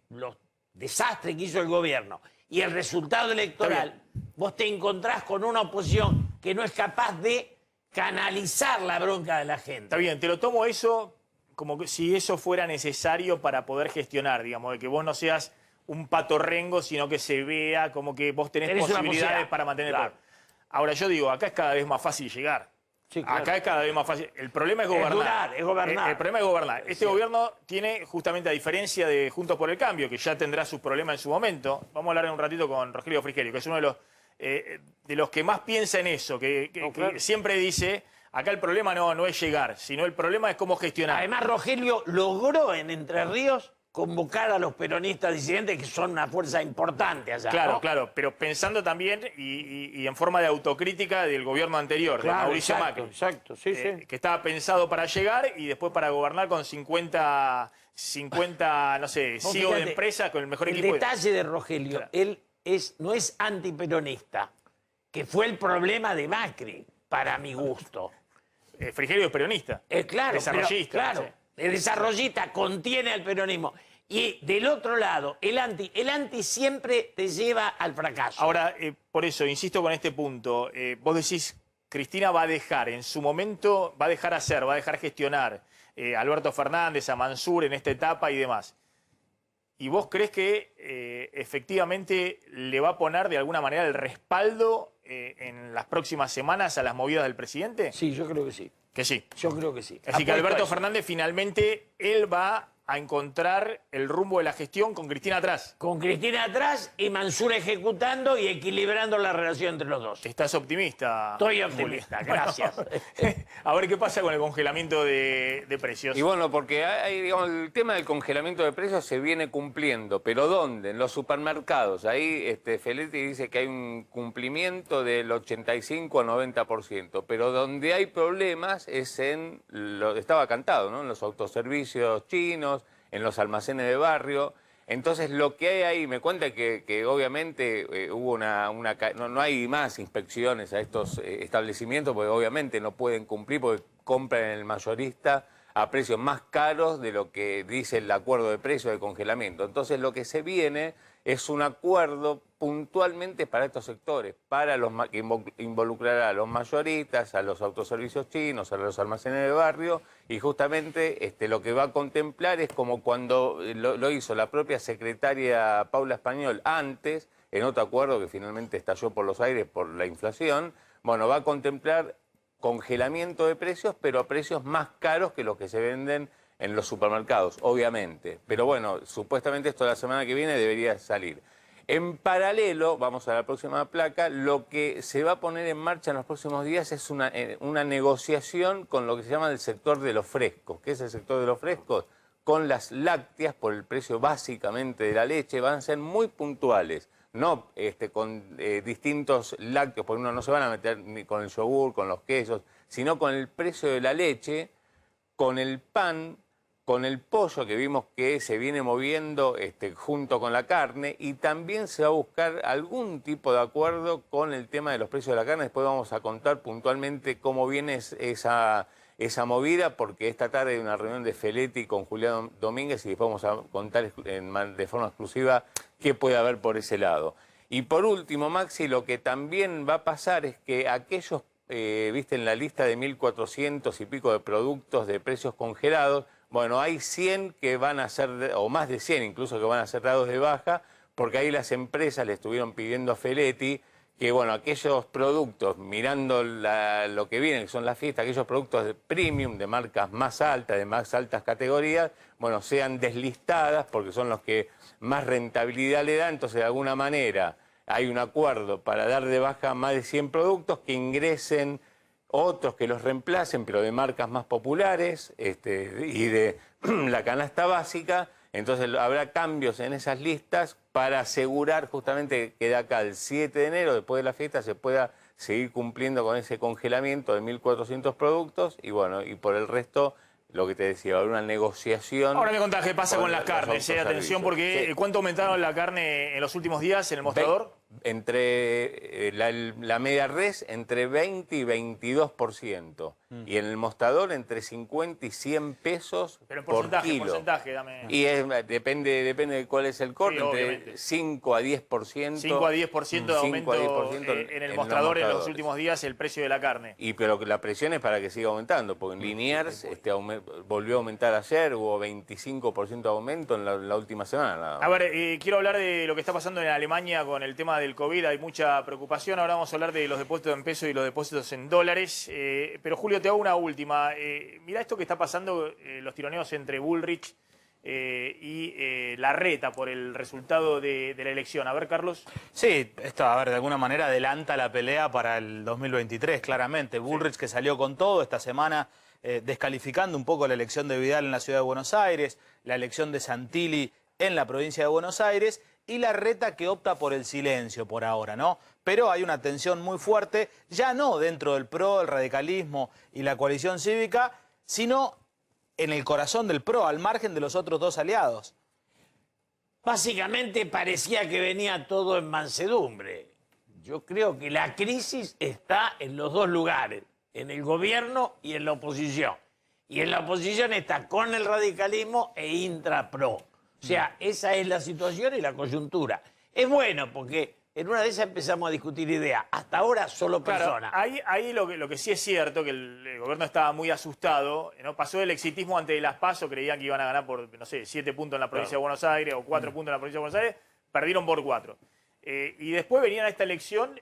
los desastres que hizo el gobierno y el resultado electoral, vos te encontrás con una oposición que no es capaz de canalizar la bronca de la gente. Está bien, te lo tomo eso como que si eso fuera necesario para poder gestionar, digamos, de que vos no seas un pato rengo, sino que se vea como que vos tenés posibilidades para mantener el poder. Ahora, yo digo, acá es cada vez más fácil llegar. Sí, claro. Acá es cada vez más fácil. El problema es gobernar. Es gobernar. El problema es gobernar. Este gobierno tiene, justamente a diferencia de Juntos por el Cambio, que ya tendrá sus problemas en su momento. Vamos a hablar en un ratito con Rogelio Frigerio, que es uno de los que más piensa en eso, que siempre dice, acá el problema no es llegar, sino el problema es cómo gestionar. Además, Rogelio logró en Entre Ríos convocar a los peronistas disidentes, que son una fuerza importante allá. Claro, ¿no? claro, pero pensando también y en forma de autocrítica del gobierno anterior, de Mauricio Macri. Exacto, sí. Que estaba pensado para llegar y después para gobernar con 50 no sé, CEO de empresa con el mejor equipo. El detalle de Rogelio, él no es antiperonista, que fue el problema de Macri, para mi gusto. Frigerio es peronista. Claro, desarrollista. Claro, Sí. El desarrollista contiene al peronismo. Y del otro lado, el anti siempre te lleva al fracaso. Ahora, por eso, insisto con este punto. Vos decís, Cristina va a dejar, en su momento, va a dejar hacer, va a dejar gestionar a Alberto Fernández, a Mansur en esta etapa y demás. ¿Y vos crees que efectivamente le va a poner de alguna manera el respaldo en las próximas semanas a las movidas del presidente? Sí, yo creo que sí. Que sí. Yo creo que sí. Así que Alberto Fernández finalmente, él va a encontrar el rumbo de la gestión con Cristina atrás. Con Cristina atrás y Mansur ejecutando y equilibrando la relación entre los dos. ¿Estás optimista? Estoy optimista, gracias. Bueno, a ver qué pasa con el congelamiento de precios. Y bueno, porque digamos, el tema del congelamiento de precios se viene cumpliendo, pero ¿dónde? En los supermercados. Ahí Feletti dice que hay un cumplimiento del 85 a 90%, pero donde hay problemas es estaba cantado, ¿no? En los autoservicios chinos, en los almacenes de barrio. Entonces, lo que hay ahí, me cuenta que obviamente hubo no hay más inspecciones a estos establecimientos, porque obviamente no pueden cumplir, porque compran en el mayorista a precios más caros de lo que dice el acuerdo de precios de congelamiento. Entonces, lo que se viene es un acuerdo puntualmente para estos sectores, que involucrará a los mayoristas, a los autoservicios chinos, a los almacenes de barrio, y justamente lo que va a contemplar es como cuando lo hizo la propia secretaria Paula Español antes, en otro acuerdo que finalmente estalló por los aires por la inflación. Bueno, va a contemplar congelamiento de precios, pero a precios más caros que los que se venden en los supermercados, obviamente. Pero bueno, supuestamente esto la semana que viene debería salir. En paralelo, vamos a la próxima placa, lo que se va a poner en marcha en los próximos días es una negociación con lo que se llama el sector de los frescos. ¿Qué es el sector de los frescos? Con las lácteas, por el precio básicamente de la leche, van a ser muy puntuales. No con distintos lácteos, porque uno no se van a meter ni con el yogur, con los quesos, sino con el precio de la leche, con el pan, con el pollo que vimos que se viene moviendo junto con la carne, y también se va a buscar algún tipo de acuerdo con el tema de los precios de la carne. Después vamos a contar puntualmente cómo viene esa movida, porque esta tarde hay una reunión de Feletti con Julián Domínguez y después vamos a contar de forma exclusiva qué puede haber por ese lado. Y por último, Maxi, lo que también va a pasar es que aquellos, viste, en la lista de 1.400 y pico de productos de precios congelados, bueno, hay 100 que van a ser, o más de 100 incluso, que van a ser dados de baja, porque ahí las empresas le estuvieron pidiendo a Feletti que, bueno, aquellos productos, mirando lo que viene, que son las fiestas, aquellos productos de premium, de marcas más altas, de más altas categorías, bueno, sean deslistadas porque son los que más rentabilidad le dan. Entonces, de alguna manera, hay un acuerdo para dar de baja más de 100 productos, que ingresen otros que los reemplacen, pero de marcas más populares y de la canasta básica. Entonces habrá cambios en esas listas para asegurar justamente que de acá al 7 de enero, después de la fiesta, se pueda seguir cumpliendo con ese congelamiento de 1.400 productos y bueno, y por el resto, lo que te decía, va a haber una negociación. Ahora me contás qué pasa con las carnes, atención, porque sí. ¿Cuánto aumentaron la carne en los últimos días en el mostrador? Entre la media res entre 20 y 22%. Y en el mostrador entre 50 y 100 pesos Pero en por kilo. porcentaje, dame. Y depende de cuál es el corte, Sí, entre obviamente. 5 a 10%. 5 a 10% de aumento en el mostrador en los últimos días el precio de la carne. Pero la presión es para que siga aumentando, porque en Liniers volvió a aumentar ayer, hubo 25% de aumento en la última semana. A ver, quiero hablar de lo que está pasando en Alemania con el tema del COVID. Hay mucha preocupación. Ahora vamos a hablar de los depósitos en pesos y los depósitos en dólares. Pero Julio, te hago una última. Mirá esto que está pasando, los tironeos entre Bullrich y Larreta por el resultado de la elección. A ver, Carlos. Sí, esto, a ver, de alguna manera adelanta la pelea para el 2023, claramente. Bullrich que salió con todo esta semana, descalificando un poco la elección de Vidal en la ciudad de Buenos Aires, la elección de Santilli en la provincia de Buenos Aires, y Larreta que opta por el silencio por ahora, ¿no? Pero hay una tensión muy fuerte, ya no dentro del PRO, el radicalismo y la coalición cívica, sino en el corazón del PRO, al margen de los otros dos aliados. Básicamente parecía que venía todo en mansedumbre. Yo creo que la crisis está en los dos lugares, en el gobierno y en la oposición. Y en la oposición está con el radicalismo e intra-PRO. O sea, esa es la situación y la coyuntura. Es bueno porque en una de esas empezamos a discutir ideas. Hasta ahora solo personas. Claro, ahí lo que sí es cierto, que el gobierno estaba muy asustado, ¿no? Pasó el exitismo antes de las PASO, creían que iban a ganar por, no sé, 7 puntos en la provincia de Buenos Aires o 4 puntos en la provincia de Buenos Aires, perdieron por 4. Y después venían a esta elección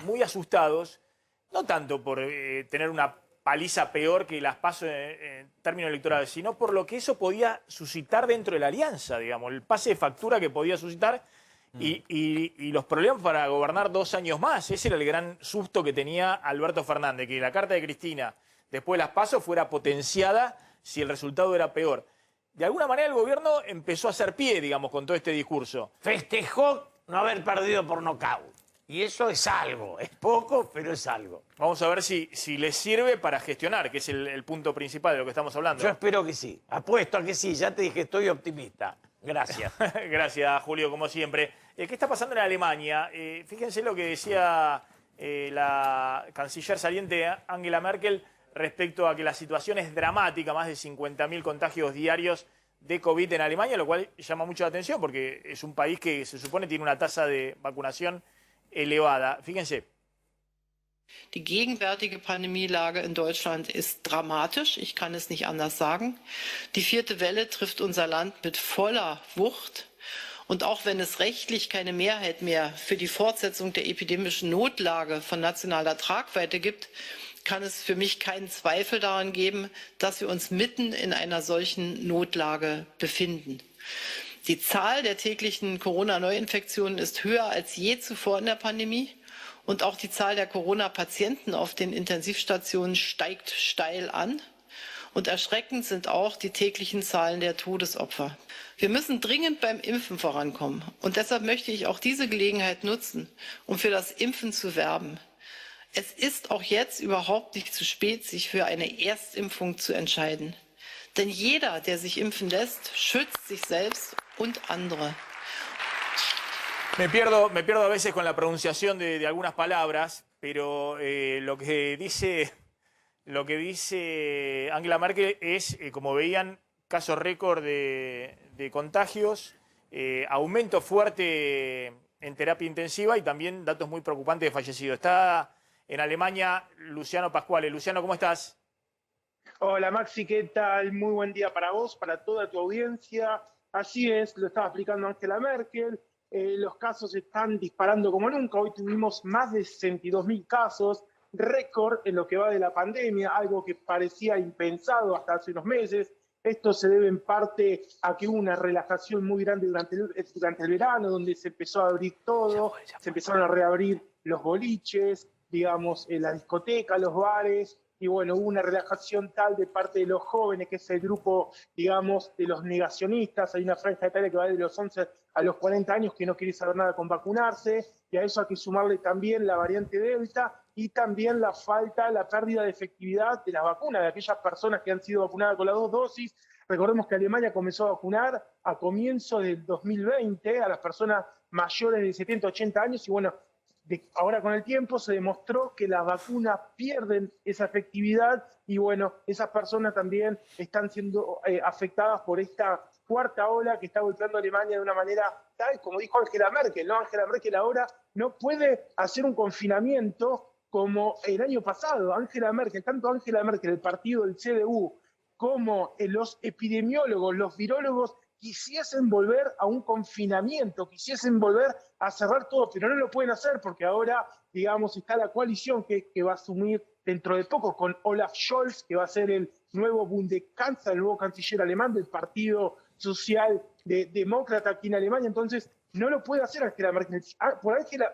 muy asustados, no tanto por tener una paliza peor que las PASO en términos electorales, sino por lo que eso podía suscitar dentro de la alianza, digamos, el pase de factura que podía suscitar y los problemas para gobernar 2 años más. Ese era el gran susto que tenía Alberto Fernández, que la carta de Cristina después de las PASO fuera potenciada si el resultado era peor. De alguna manera el gobierno empezó a hacer pie, digamos, con todo este discurso. Festejó no haber perdido por nocaut. Y eso es algo, es poco, pero es algo. Vamos a ver si les sirve para gestionar, que es el punto principal de lo que estamos hablando. Yo espero que sí, apuesto a que sí, ya te dije, estoy optimista. Gracias. Gracias, Julio, como siempre. ¿Qué está pasando en Alemania? Fíjense lo que decía la canciller saliente Angela Merkel respecto a que la situación es dramática, más de 50.000 contagios diarios de COVID en Alemania, lo cual llama mucho la atención porque es un país que se supone tiene una tasa de vacunación elevada. Fíjense. Die gegenwärtige Pandemielage in Deutschland ist dramatisch, ich kann es nicht anders sagen. Die 4. Welle trifft unser Land mit voller Wucht. Und auch wenn es rechtlich keine Mehrheit mehr für die Fortsetzung der epidemischen Notlage von nationaler Tragweite gibt, kann es für mich keinen Zweifel daran geben, dass wir uns mitten in einer solchen Notlage befinden. Die Zahl der täglichen Corona-Neuinfektionen ist höher als je zuvor in der Pandemie. Und auch die Zahl der Corona-Patienten auf den Intensivstationen steigt steil an. Und erschreckend sind auch die täglichen Zahlen der Todesopfer. Wir müssen dringend beim Impfen vorankommen. Und deshalb möchte ich auch diese Gelegenheit nutzen, um für das Impfen zu werben. Es ist auch jetzt überhaupt nicht zu spät, sich für eine Erstimpfung zu entscheiden. Denn jeder, der sich impfen lässt, schützt sich selbst und andere. Me pierdo a veces con la pronunciación de algunas palabras, pero lo que dice lo que dice Angela Merkel es, como veían, casos récord de contagios, aumento fuerte en terapia intensiva y también datos muy preocupantes de fallecidos. Está en Alemania Luciano Pasquale. Luciano, ¿cómo estás? Hola Maxi, ¿qué tal? Muy buen día para vos, para toda tu audiencia. Así es, lo estaba explicando Angela Merkel. Los casos están disparando como nunca. Hoy tuvimos más de 62.000 casos, récord en lo que va de la pandemia, algo que parecía impensado hasta hace unos meses. Esto se debe en parte a que hubo una relajación muy grande durante el verano, donde se empezó a abrir todo, se empezaron a reabrir los boliches, digamos, la discoteca, los bares, y bueno, hubo una relajación tal de parte de los jóvenes, que es el grupo, digamos, de los negacionistas. Hay una franja etaria que va de los 11 a los 40 años que no quiere saber nada con vacunarse, y a eso hay que sumarle también la variante Delta y también la pérdida de efectividad de las vacunas, de aquellas personas que han sido vacunadas con las 2 dosis. Recordemos que Alemania comenzó a vacunar a comienzo del 2020 a las personas mayores de 70, 80 años, y bueno, ahora con el tiempo se demostró que las vacunas pierden esa efectividad y bueno, esas personas también están siendo afectadas por esta cuarta ola que está golpeando a Alemania de una manera tal, como dijo Angela Merkel, ¿no? Angela Merkel ahora no puede hacer un confinamiento como el año pasado. Angela Merkel, tanto Angela Merkel, el partido del CDU, como los epidemiólogos, los virólogos, quisiesen volver a un confinamiento, quisiesen volver a cerrar todo, pero no lo pueden hacer porque ahora, digamos, está la coalición que va a asumir dentro de poco con Olaf Scholz, que va a ser el nuevo Bundeskanzler, el nuevo canciller alemán del Partido Social Demócrata aquí en Alemania. Entonces, no lo puede hacer Angela Merkel.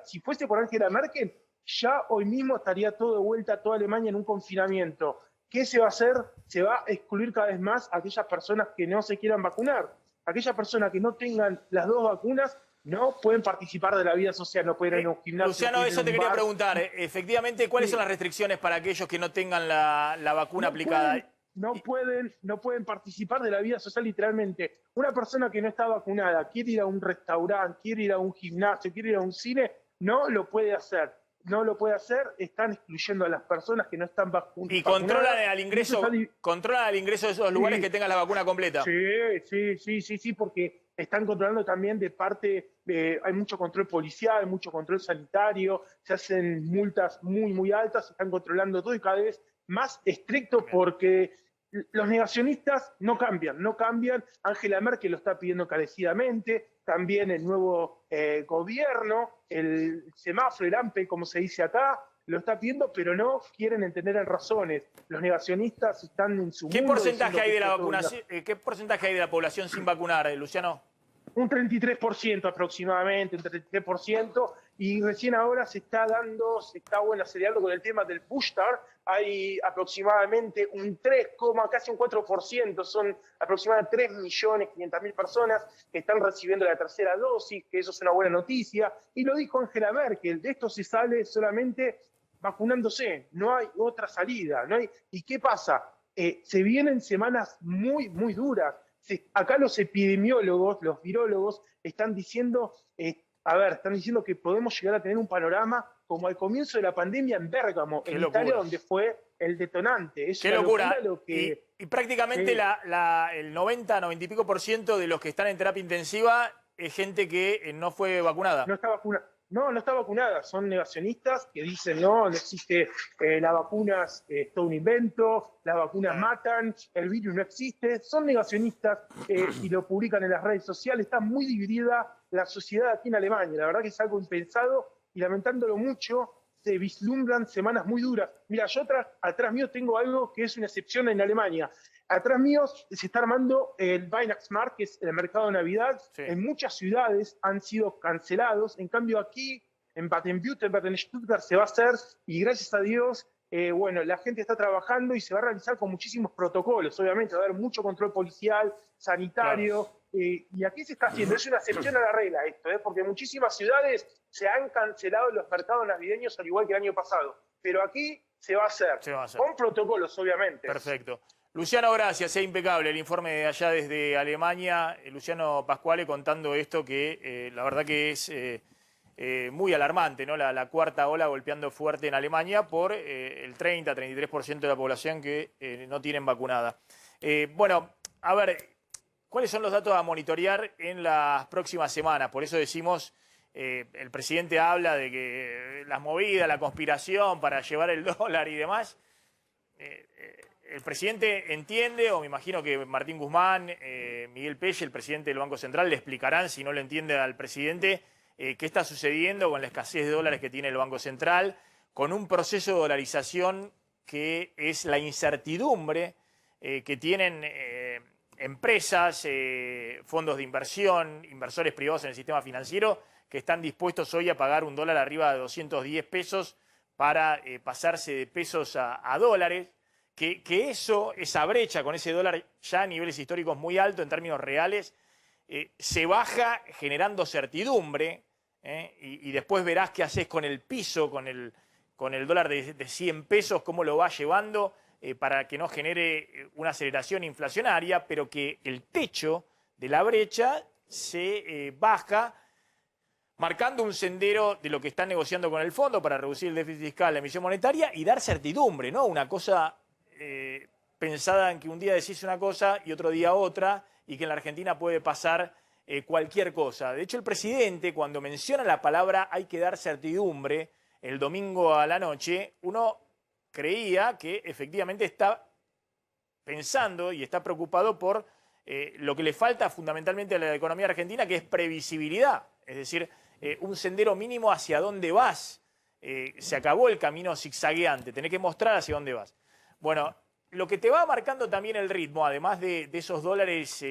Si fuese por Angela Merkel, ya hoy mismo estaría todo de vuelta, toda Alemania en un confinamiento. ¿Qué se va a hacer? Se va a excluir cada vez más a aquellas personas que no se quieran vacunar. Aquellas personas que no tengan las 2 vacunas no pueden participar de la vida social, no pueden ir a un gimnasio. Luciano, eso te quería preguntar. Efectivamente, ¿cuáles son las restricciones para aquellos que no tengan la vacuna aplicada? No pueden participar de la vida social literalmente. Una persona que no está vacunada, quiere ir a un restaurante, quiere ir a un gimnasio, quiere ir a un cine, no lo puede hacer. No lo puede hacer, están excluyendo a las personas que no están vacunadas. ¿Y controlan el ingreso de esos lugares que tengan la vacuna completa? Sí, porque están controlando también de parte, hay mucho control policial, mucho control sanitario, se hacen multas muy, muy altas, se están controlando todo y cada vez más estricto porque los negacionistas no cambian. Angela Merkel lo está pidiendo encarecidamente, también el nuevo gobierno, el semáforo, el AMPE, como se dice acá, lo está pidiendo, pero no quieren entender en razones. Los negacionistas están en su ¿Qué mundo. porcentaje hay de la vacunación? ¿Qué porcentaje hay de la población sin vacunar, Luciano? Un 33% aproximadamente, un 33%, y recién ahora se está acelerando con el tema del booster. Hay aproximadamente un 3, casi un 4%, son aproximadamente 3.500.000 personas que están recibiendo la tercera dosis, que eso es una buena noticia, y lo dijo Angela Merkel, de esto se sale solamente vacunándose, no hay otra salida, ¿Y qué pasa? Se vienen semanas muy, muy duras. Acá los epidemiólogos, los virólogos, están diciendo que podemos llegar a tener un panorama como al comienzo de la pandemia en Bérgamo, en Italia, donde fue el detonante. ¡Qué locura! Y prácticamente el 90 y pico por ciento de los que están en terapia intensiva es gente que no fue vacunada. No está vacunada. No está vacunada. Son negacionistas que dicen no existe, las vacunas es todo un invento, las vacunas matan, el virus no existe. Son negacionistas y lo publican en las redes sociales. Está muy dividida la sociedad aquí en Alemania. La verdad que es algo impensado y lamentándolo mucho, se vislumbran semanas muy duras. Mira, yo atrás mío tengo algo que es una excepción en Alemania. Atrás mío se está armando el Weihnachtsmarkt, que es el mercado de Navidad. Sí. En muchas ciudades han sido cancelados. En cambio aquí, en Baden-Württemberg, en Stuttgart, se va a hacer. Y gracias a Dios, la gente está trabajando y se va a realizar con muchísimos protocolos. Obviamente va a haber mucho control policial, sanitario. Claro. Y aquí se está haciendo. Es una excepción a la regla esto, porque en muchísimas ciudades se han cancelado los mercados navideños al igual que el año pasado. Pero aquí se va a hacer. Con protocolos, obviamente. Perfecto. Luciano, gracias, impecable el informe de allá desde Alemania. Luciano Pasquale contando esto que la verdad que es muy alarmante, ¿no? La cuarta ola golpeando fuerte en Alemania por el 30-33% de la población que no tienen vacunada. Bueno, a ver, ¿cuáles son los datos a monitorear en las próximas semanas? Por eso decimos, el presidente habla de que las movidas, la conspiración para llevar el dólar y demás. El presidente entiende, o me imagino que Martín Guzmán, Miguel Pelle, el presidente del Banco Central, le explicarán, si no lo entiende al presidente, qué está sucediendo con la escasez de dólares que tiene el Banco Central, con un proceso de dolarización que es la incertidumbre que tienen empresas, fondos de inversión, inversores privados en el sistema financiero, que están dispuestos hoy a pagar un dólar arriba de 210 pesos para pasarse de pesos a dólares, que esa brecha con ese dólar ya a niveles históricos muy altos en términos reales, se baja generando certidumbre, y después verás qué haces con el piso, con el dólar de 100 pesos, cómo lo vas llevando para que no genere una aceleración inflacionaria, pero que el techo de la brecha se baja, marcando un sendero de lo que están negociando con el fondo para reducir el déficit fiscal, la emisión monetaria y dar certidumbre, ¿no? Una cosa pensada en que un día decís una cosa y otro día otra, y que en la Argentina puede pasar cualquier cosa. De hecho, el presidente, cuando menciona la palabra hay que dar certidumbre, el domingo a la noche, uno creía que efectivamente está pensando y está preocupado por lo que le falta fundamentalmente a la economía argentina, que es previsibilidad. Es decir, un sendero mínimo hacia dónde vas. Se acabó el camino zigzagueante, tenés que mostrar hacia dónde vas. Bueno, lo que te va marcando también el ritmo, además de esos dólares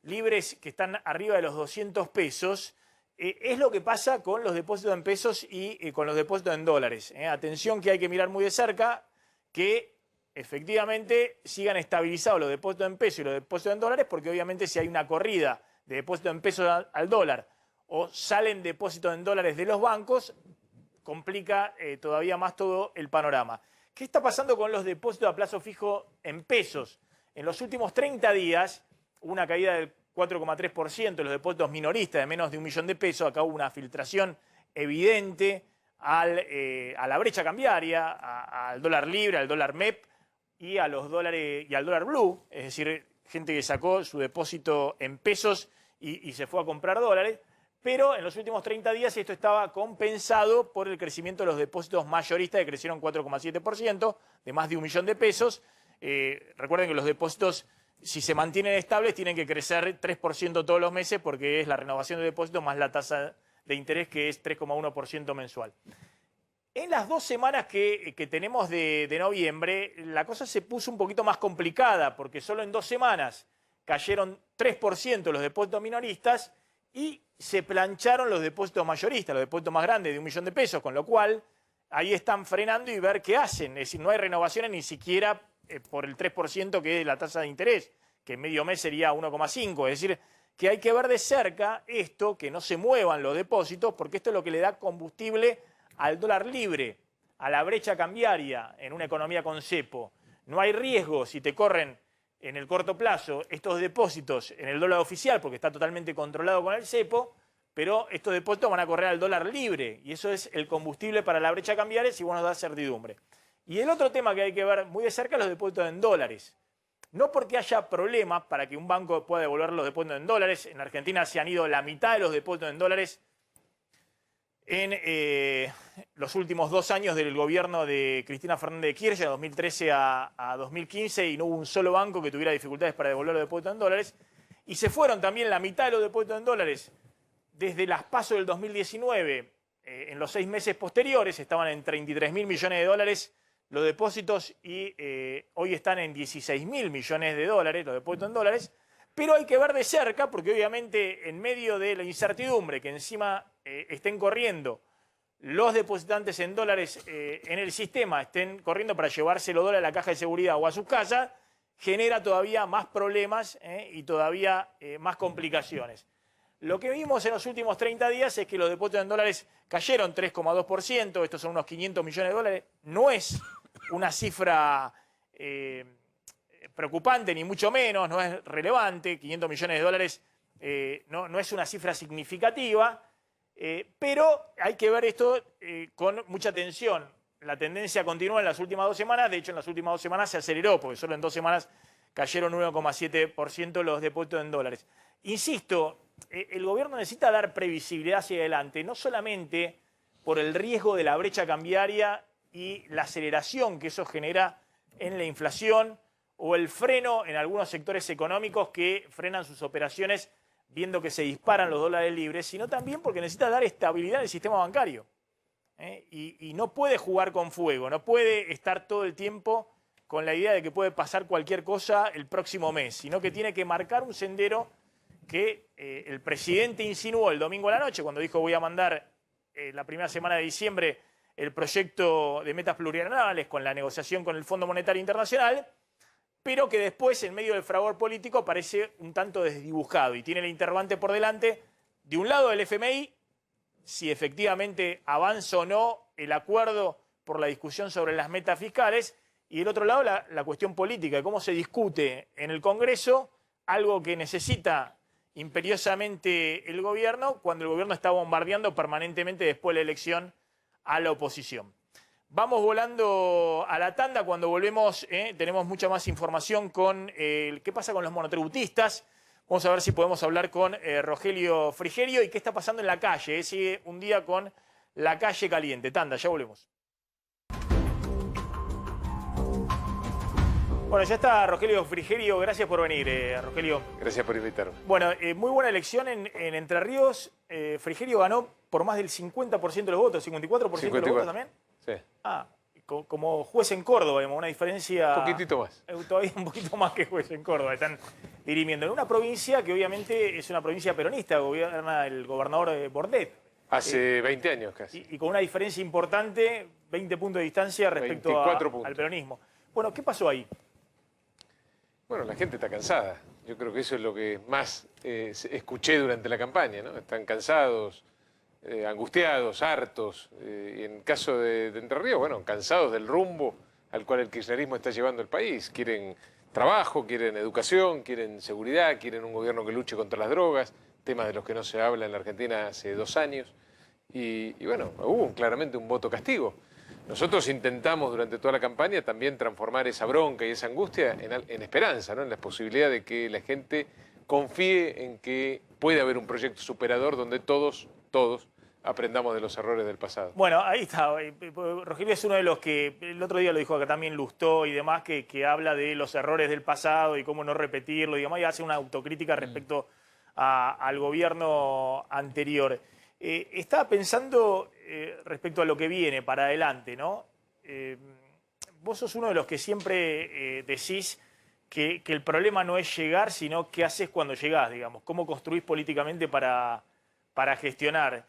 libres que están arriba de los 200 pesos, es lo que pasa con los depósitos en pesos y con los depósitos en dólares. Atención, que hay que mirar muy de cerca que efectivamente sigan estabilizados los depósitos en pesos y los depósitos en dólares, porque obviamente si hay una corrida de depósitos en pesos al dólar o salen depósitos en dólares de los bancos, complica todavía más todo el panorama. ¿Qué está pasando con los depósitos a plazo fijo en pesos? En los últimos 30 días hubo una caída del 4,3% de los depósitos minoristas de menos de 1 millón de pesos. Acá hubo una filtración evidente a la brecha cambiaria, al dólar libre, al dólar MEP y a los dólares y al dólar blue, es decir, gente que sacó su depósito en pesos y se fue a comprar dólares. Pero en los últimos 30 días esto estaba compensado por el crecimiento de los depósitos mayoristas, que crecieron 4,7%, de más de 1 millón de pesos. Recuerden que los depósitos, si se mantienen estables, tienen que crecer 3% todos los meses, porque es la renovación de depósitos más la tasa de interés, que es 3,1% mensual. En las 2 semanas que tenemos de noviembre, la cosa se puso un poquito más complicada, porque solo en 2 semanas cayeron 3% los depósitos minoristas y se plancharon los depósitos mayoristas, los depósitos más grandes de 1 millón de pesos, con lo cual ahí están frenando y ver qué hacen. Es decir, no hay renovaciones ni siquiera por el 3% que es la tasa de interés, que en medio mes sería 1,5%. Es decir, que hay que ver de cerca esto, que no se muevan los depósitos, porque esto es lo que le da combustible al dólar libre, a la brecha cambiaria en una economía con cepo. No hay riesgo si te corren en el corto plazo estos depósitos en el dólar oficial, porque está totalmente controlado con el cepo, pero estos depósitos van a correr al dólar libre, y eso es el combustible para la brecha cambiaria si vos nos das certidumbre. Y el otro tema que hay que ver muy de cerca es los depósitos en dólares. No porque haya problemas para que un banco pueda devolver los depósitos en dólares. En Argentina se han ido la mitad de los depósitos en dólares en los últimos 2 años del gobierno de Cristina Fernández de Kirchner, de 2013 a 2015, y no hubo un solo banco que tuviera dificultades para devolver los depósitos en dólares. Y se fueron también la mitad de los depósitos en dólares desde las PASO del 2019. En los 6 meses posteriores estaban en 33.000 millones de dólares los depósitos y hoy están en 16.000 millones de dólares los depósitos en dólares. Pero hay que ver de cerca, porque obviamente en medio de la incertidumbre que encima estén corriendo los depositantes en dólares en el sistema, estén corriendo para llevarse los dólares a la caja de seguridad o a sus casas, genera todavía más problemas y todavía más complicaciones. Lo que vimos en los últimos 30 días es que los depósitos en dólares cayeron 3,2%, estos son unos 500 millones de dólares, no es una cifra preocupante, ni mucho menos, no es relevante, 500 millones de dólares no es una cifra significativa, Pero hay que ver esto con mucha atención. La tendencia continúa en las últimas 2 semanas. De hecho, en las últimas 2 semanas se aceleró, porque solo en 2 semanas cayeron 1,7% los depósitos en dólares. Insisto, el gobierno necesita dar previsibilidad hacia adelante, no solamente por el riesgo de la brecha cambiaria y la aceleración que eso genera en la inflación o el freno en algunos sectores económicos que frenan sus operaciones viendo que se disparan los dólares libres, sino también porque necesita dar estabilidad al sistema bancario. Y no puede jugar con fuego, no puede estar todo el tiempo con la idea de que puede pasar cualquier cosa el próximo mes, sino que tiene que marcar un sendero que el presidente insinuó el domingo a la noche, cuando dijo voy a mandar la primera semana de diciembre el proyecto de metas plurianuales con la negociación con el Fondo Monetario Internacional, pero que después, en medio del fragor político, parece un tanto desdibujado y tiene el interrogante por delante, de un lado del FMI, si efectivamente avanza o no el acuerdo por la discusión sobre las metas fiscales, y del otro lado la cuestión política, de cómo se discute en el Congreso algo que necesita imperiosamente el gobierno cuando el gobierno está bombardeando permanentemente después de la elección a la oposición. Vamos volando a la tanda. Cuando volvemos tenemos mucha más información con qué pasa con los monotributistas. Vamos a ver si podemos hablar con Rogelio Frigerio y qué está pasando en la calle. Sigue un día con la calle caliente. Tanda, ya volvemos. Bueno, ya está Rogelio Frigerio. Gracias por venir, Rogelio. Gracias por invitarme. Bueno, muy buena elección en Entre Ríos. Frigerio ganó por más del 50% de los votos, 54% de los votos también. Sí. Ah, como juez en Córdoba, digamos, una diferencia... Un poquitito más. Todavía un poquito más que juez en Córdoba. Están dirimiendo en una provincia que obviamente es una provincia peronista, gobierna el gobernador Bordet. Hace 20 años casi. Y con una diferencia importante, 20 puntos de distancia respecto al peronismo. Bueno, ¿qué pasó ahí? Bueno, la gente está cansada. Yo creo que eso es lo que más escuché durante la campaña, ¿no? Están cansados, angustiados, hartos. Y en caso de Entre Ríos, bueno, cansados del rumbo al cual el kirchnerismo está llevando el país. Quieren trabajo, quieren educación, quieren seguridad, quieren un gobierno que luche contra las drogas, temas de los que no se habla en la Argentina hace 2 años. Y bueno, hubo claramente un voto castigo. Nosotros intentamos durante toda la campaña también transformar esa bronca y esa angustia en esperanza, ¿no? En la posibilidad de que la gente confíe en que puede haber un proyecto superador donde todos aprendamos de los errores del pasado. Bueno, ahí está. Rogelio es uno de los que, el otro día lo dijo acá también Lustó y demás, que habla de los errores del pasado y cómo no repetirlo y demás, y hace una autocrítica respecto al gobierno anterior. Estaba pensando respecto a lo que viene para adelante, ¿no? Vos sos uno de los que siempre decís que el problema no es llegar, sino qué haces cuando llegás, digamos. Cómo construís políticamente para gestionar.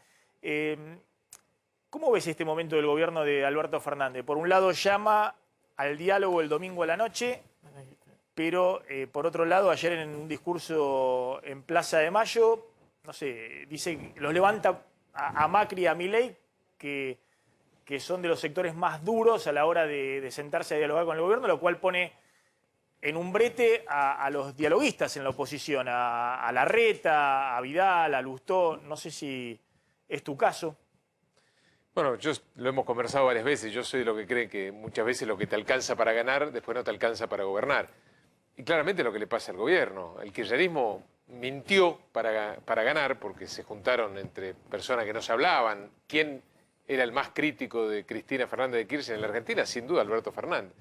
¿Cómo ves este momento del gobierno de Alberto Fernández? Por un lado llama al diálogo el domingo a la noche, pero por otro lado ayer en un discurso en Plaza de Mayo, no sé, dice, los levanta a Macri y a Milei, que son de los sectores más duros a la hora de sentarse a dialogar con el gobierno, lo cual pone en un brete a los dialoguistas en la oposición, a Larreta, a Vidal, a Lustó. No sé si es tu caso. Bueno, lo hemos conversado varias veces. Yo soy de lo que cree que muchas veces lo que te alcanza para ganar, después no te alcanza para gobernar. Y claramente lo que le pasa al gobierno. El kirchnerismo mintió para ganar porque se juntaron entre personas que no se hablaban. ¿Quién era el más crítico de Cristina Fernández de Kirchner en la Argentina? Sin duda Alberto Fernández.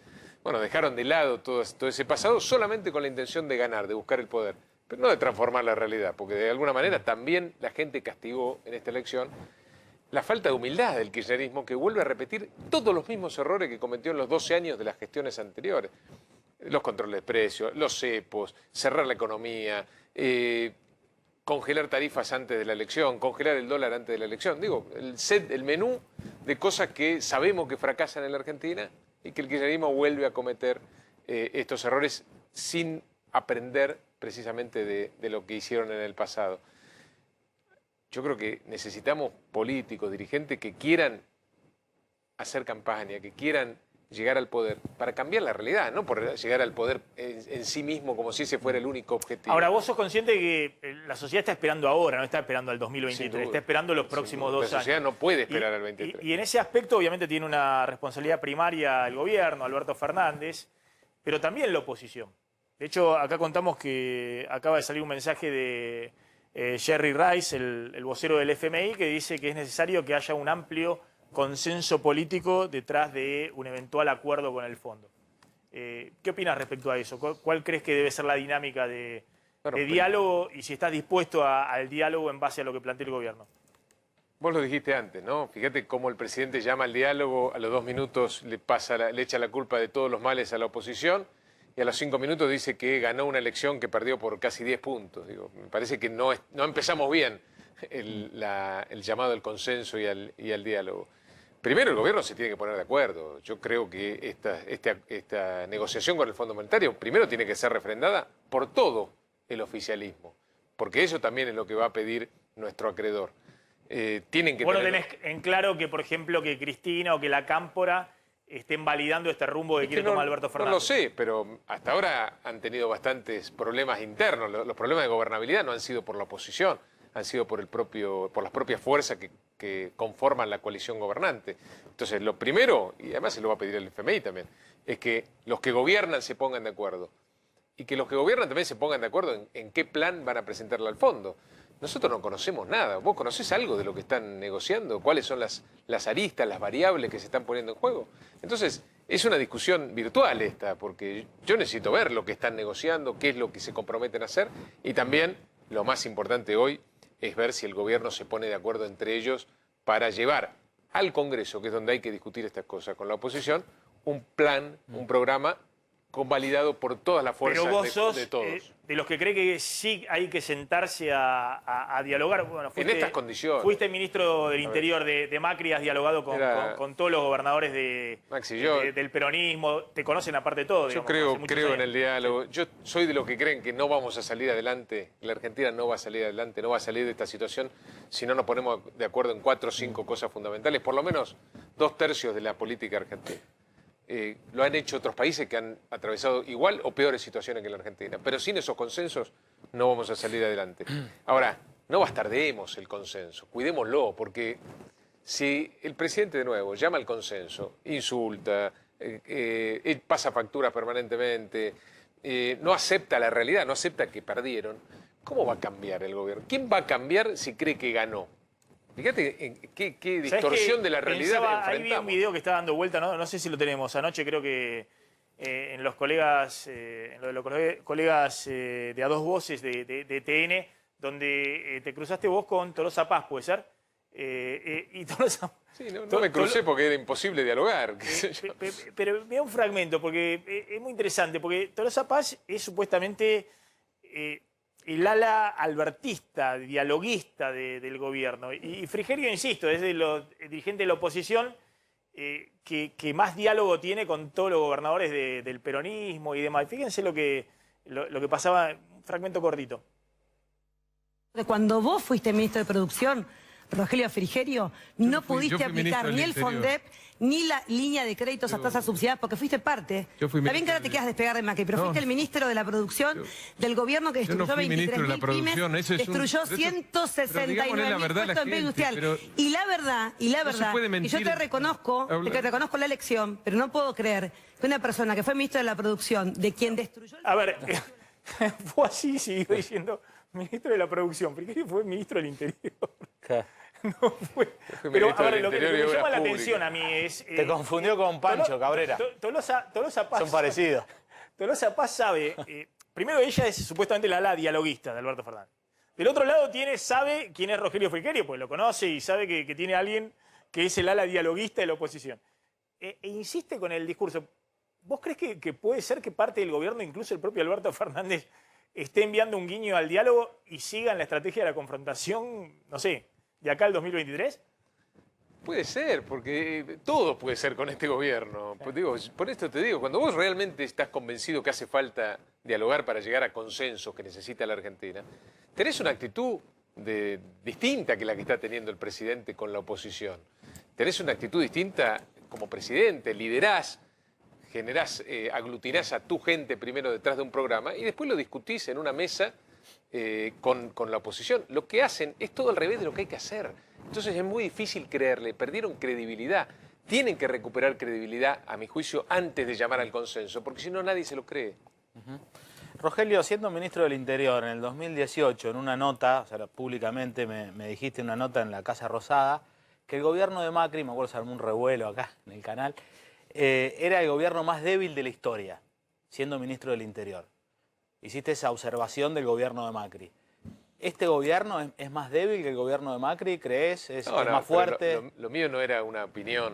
Bueno, dejaron de lado todo ese pasado solamente con la intención de ganar, de buscar el poder, pero no de transformar la realidad, porque de alguna manera también la gente castigó en esta elección la falta de humildad del kirchnerismo, que vuelve a repetir todos los mismos errores que cometió en los 12 años de las gestiones anteriores. Los controles de precios, los cepos, cerrar la economía, congelar tarifas antes de la elección, congelar el dólar antes de la elección. Digo, el menú de cosas que sabemos que fracasan en la Argentina y que el kirchnerismo vuelve a cometer estos errores sin aprender precisamente de lo que hicieron en el pasado. Yo creo que necesitamos políticos, dirigentes que quieran hacer campaña, que quieran llegar al poder para cambiar la realidad, no por llegar al poder en sí mismo como si ese fuera el único objetivo. Ahora, vos sos consciente de que la sociedad está esperando ahora, no está esperando al 2023, está esperando los próximos 2 años. La sociedad no puede esperar al 23. Y en ese aspecto, obviamente, tiene una responsabilidad primaria el gobierno, Alberto Fernández, pero también la oposición. De hecho, acá contamos que acaba de salir un mensaje de Jerry Rice, el vocero del FMI, que dice que es necesario que haya un amplio consenso político detrás de un eventual acuerdo con el fondo. ¿Qué opinas respecto a eso? ¿Cuál crees que debe ser la dinámica de diálogo y si estás dispuesto al diálogo en base a lo que plantea el gobierno? Vos lo dijiste antes, ¿no? Fíjate cómo el presidente llama al diálogo, a los 2 minutos le echa la culpa de todos los males a la oposición y a los 5 minutos dice que ganó una elección que perdió por casi 10 puntos. Digo, me parece que no empezamos bien el llamado al consenso y al diálogo. Primero, el gobierno se tiene que poner de acuerdo. Yo creo que esta negociación con el Fondo Monetario primero tiene que ser refrendada por todo el oficialismo, porque eso también es lo que va a pedir nuestro acreedor. Tienen que Vos tener... tenés en claro que, por ejemplo, que Cristina o que la Cámpora estén validando este rumbo que quiere tomar Alberto Fernández. No lo sé, pero hasta ahora han tenido bastantes problemas internos. Los problemas de gobernabilidad no han sido por la oposición, han sido por las propias fuerzas que conforman la coalición gobernante. Entonces, lo primero, y además se lo va a pedir el FMI también, es que los que gobiernan se pongan de acuerdo. Y que los que gobiernan también se pongan de acuerdo en qué plan van a presentarle al fondo. Nosotros no conocemos nada. ¿Vos conocés algo de lo que están negociando? ¿Cuáles son las aristas, las variables que se están poniendo en juego? Entonces, es una discusión virtual esta, porque yo necesito ver lo que están negociando, qué es lo que se comprometen a hacer, y también, lo más importante hoy, es ver si el gobierno se pone de acuerdo entre ellos para llevar al Congreso, que es donde hay que discutir estas cosas con la oposición, un plan, un programa convalidado por todas las fuerzas. Pero vos sos de todos. De los que cree que sí hay que sentarse a dialogar. Bueno, en estas condiciones. Fuiste ministro del Interior de Macri, has dialogado con todos los gobernadores del peronismo. Te conocen aparte de todo. Yo digamos, creo en el diálogo. Sí. Yo soy de los que creen que no vamos a salir adelante. La Argentina no va a salir adelante, no va a salir de esta situación si no nos ponemos de acuerdo en 4 o 5 cosas fundamentales. Por lo menos 2/3 de la política argentina. Lo han hecho otros países que han atravesado igual o peores situaciones que la Argentina. Pero sin esos consensos no vamos a salir adelante. Ahora, no bastardemos el consenso, cuidémoslo, porque si el presidente de nuevo llama al consenso, insulta, pasa facturas permanentemente, no acepta la realidad, no acepta que perdieron, ¿cómo va a cambiar el gobierno? ¿Quién va a cambiar si cree que ganó? Fíjate qué distorsión de la realidad enfrentamos. Ahí vi un video que está dando vuelta, no sé si lo tenemos. Anoche creo que en los colegas, en lo de los colegas de A Dos Voces de TN, donde te cruzaste vos con Tolosa Paz, ¿puede ser? Y Tolosa... Sí, no me crucé porque era imposible dialogar. Pero mira un fragmento, porque es muy interesante, porque Tolosa Paz es supuestamente... el ala albertista, dialoguista del gobierno. Y Frigerio, insisto, es de los dirigentes de la oposición que más diálogo tiene con todos los gobernadores del peronismo y demás. Fíjense lo que pasaba, un fragmento cortito. Cuando vos fuiste ministro de Producción, Rogelio Frigerio, no pudiste aplicar ni el FONDEP ni la línea de créditos a tasas subsidiadas porque fuiste parte. Está bien que ahora te quedas despegar de Macri, pero fuiste el ministro de la Producción del gobierno que destruyó 23.000 pymes, destruyó 169.000 puestos en industrial. Y la verdad, que yo te reconozco la elección, pero no puedo creer que una persona que fue ministro de la Producción, de quien destruyó... A ver, fue así, siguió diciendo ministro de la Producción. Frigerio fue ministro del Interior. No fue. Pero a ver, lo que me llama la atención a mí es... Te confundió con Pancho Cabrera. Tolosa Paz... Son parecidos. Tolosa Paz sabe... primero, ella es supuestamente la ala dialoguista de Alberto Fernández. Del otro lado sabe quién es Rogelio Frigerio, pues lo conoce y sabe que tiene a alguien que es el ala dialoguista de la oposición. E insiste con el discurso. ¿Vos crees que puede ser que parte del gobierno, incluso el propio Alberto Fernández, esté enviando un guiño al diálogo y sigan la estrategia de la confrontación, no sé, de acá al 2023? Puede ser, porque todo puede ser con este gobierno. Pues digo, por esto te digo, cuando vos realmente estás convencido que hace falta dialogar para llegar a consensos que necesita la Argentina, tenés una actitud distinta que la que está teniendo el presidente con la oposición. Tenés una actitud distinta como presidente, liderás generás, aglutinás a tu gente primero detrás de un programa y después lo discutís en una mesa con la oposición. Lo que hacen es todo al revés de lo que hay que hacer. Entonces es muy difícil creerle, perdieron credibilidad. Tienen que recuperar credibilidad, a mi juicio, antes de llamar al consenso, porque si no nadie se lo cree. Rogelio, siendo ministro del Interior en el 2018, en una nota, o sea, públicamente me dijiste en una nota en la Casa Rosada, que el gobierno de Macri, me acuerdo, se armó un revuelo acá en el canal, era el gobierno más débil de la historia, siendo ministro del Interior. Hiciste esa observación del gobierno de Macri. ¿Este gobierno es más débil que el gobierno de Macri? ¿Crees? ¿Es más fuerte? Lo mío no era una opinión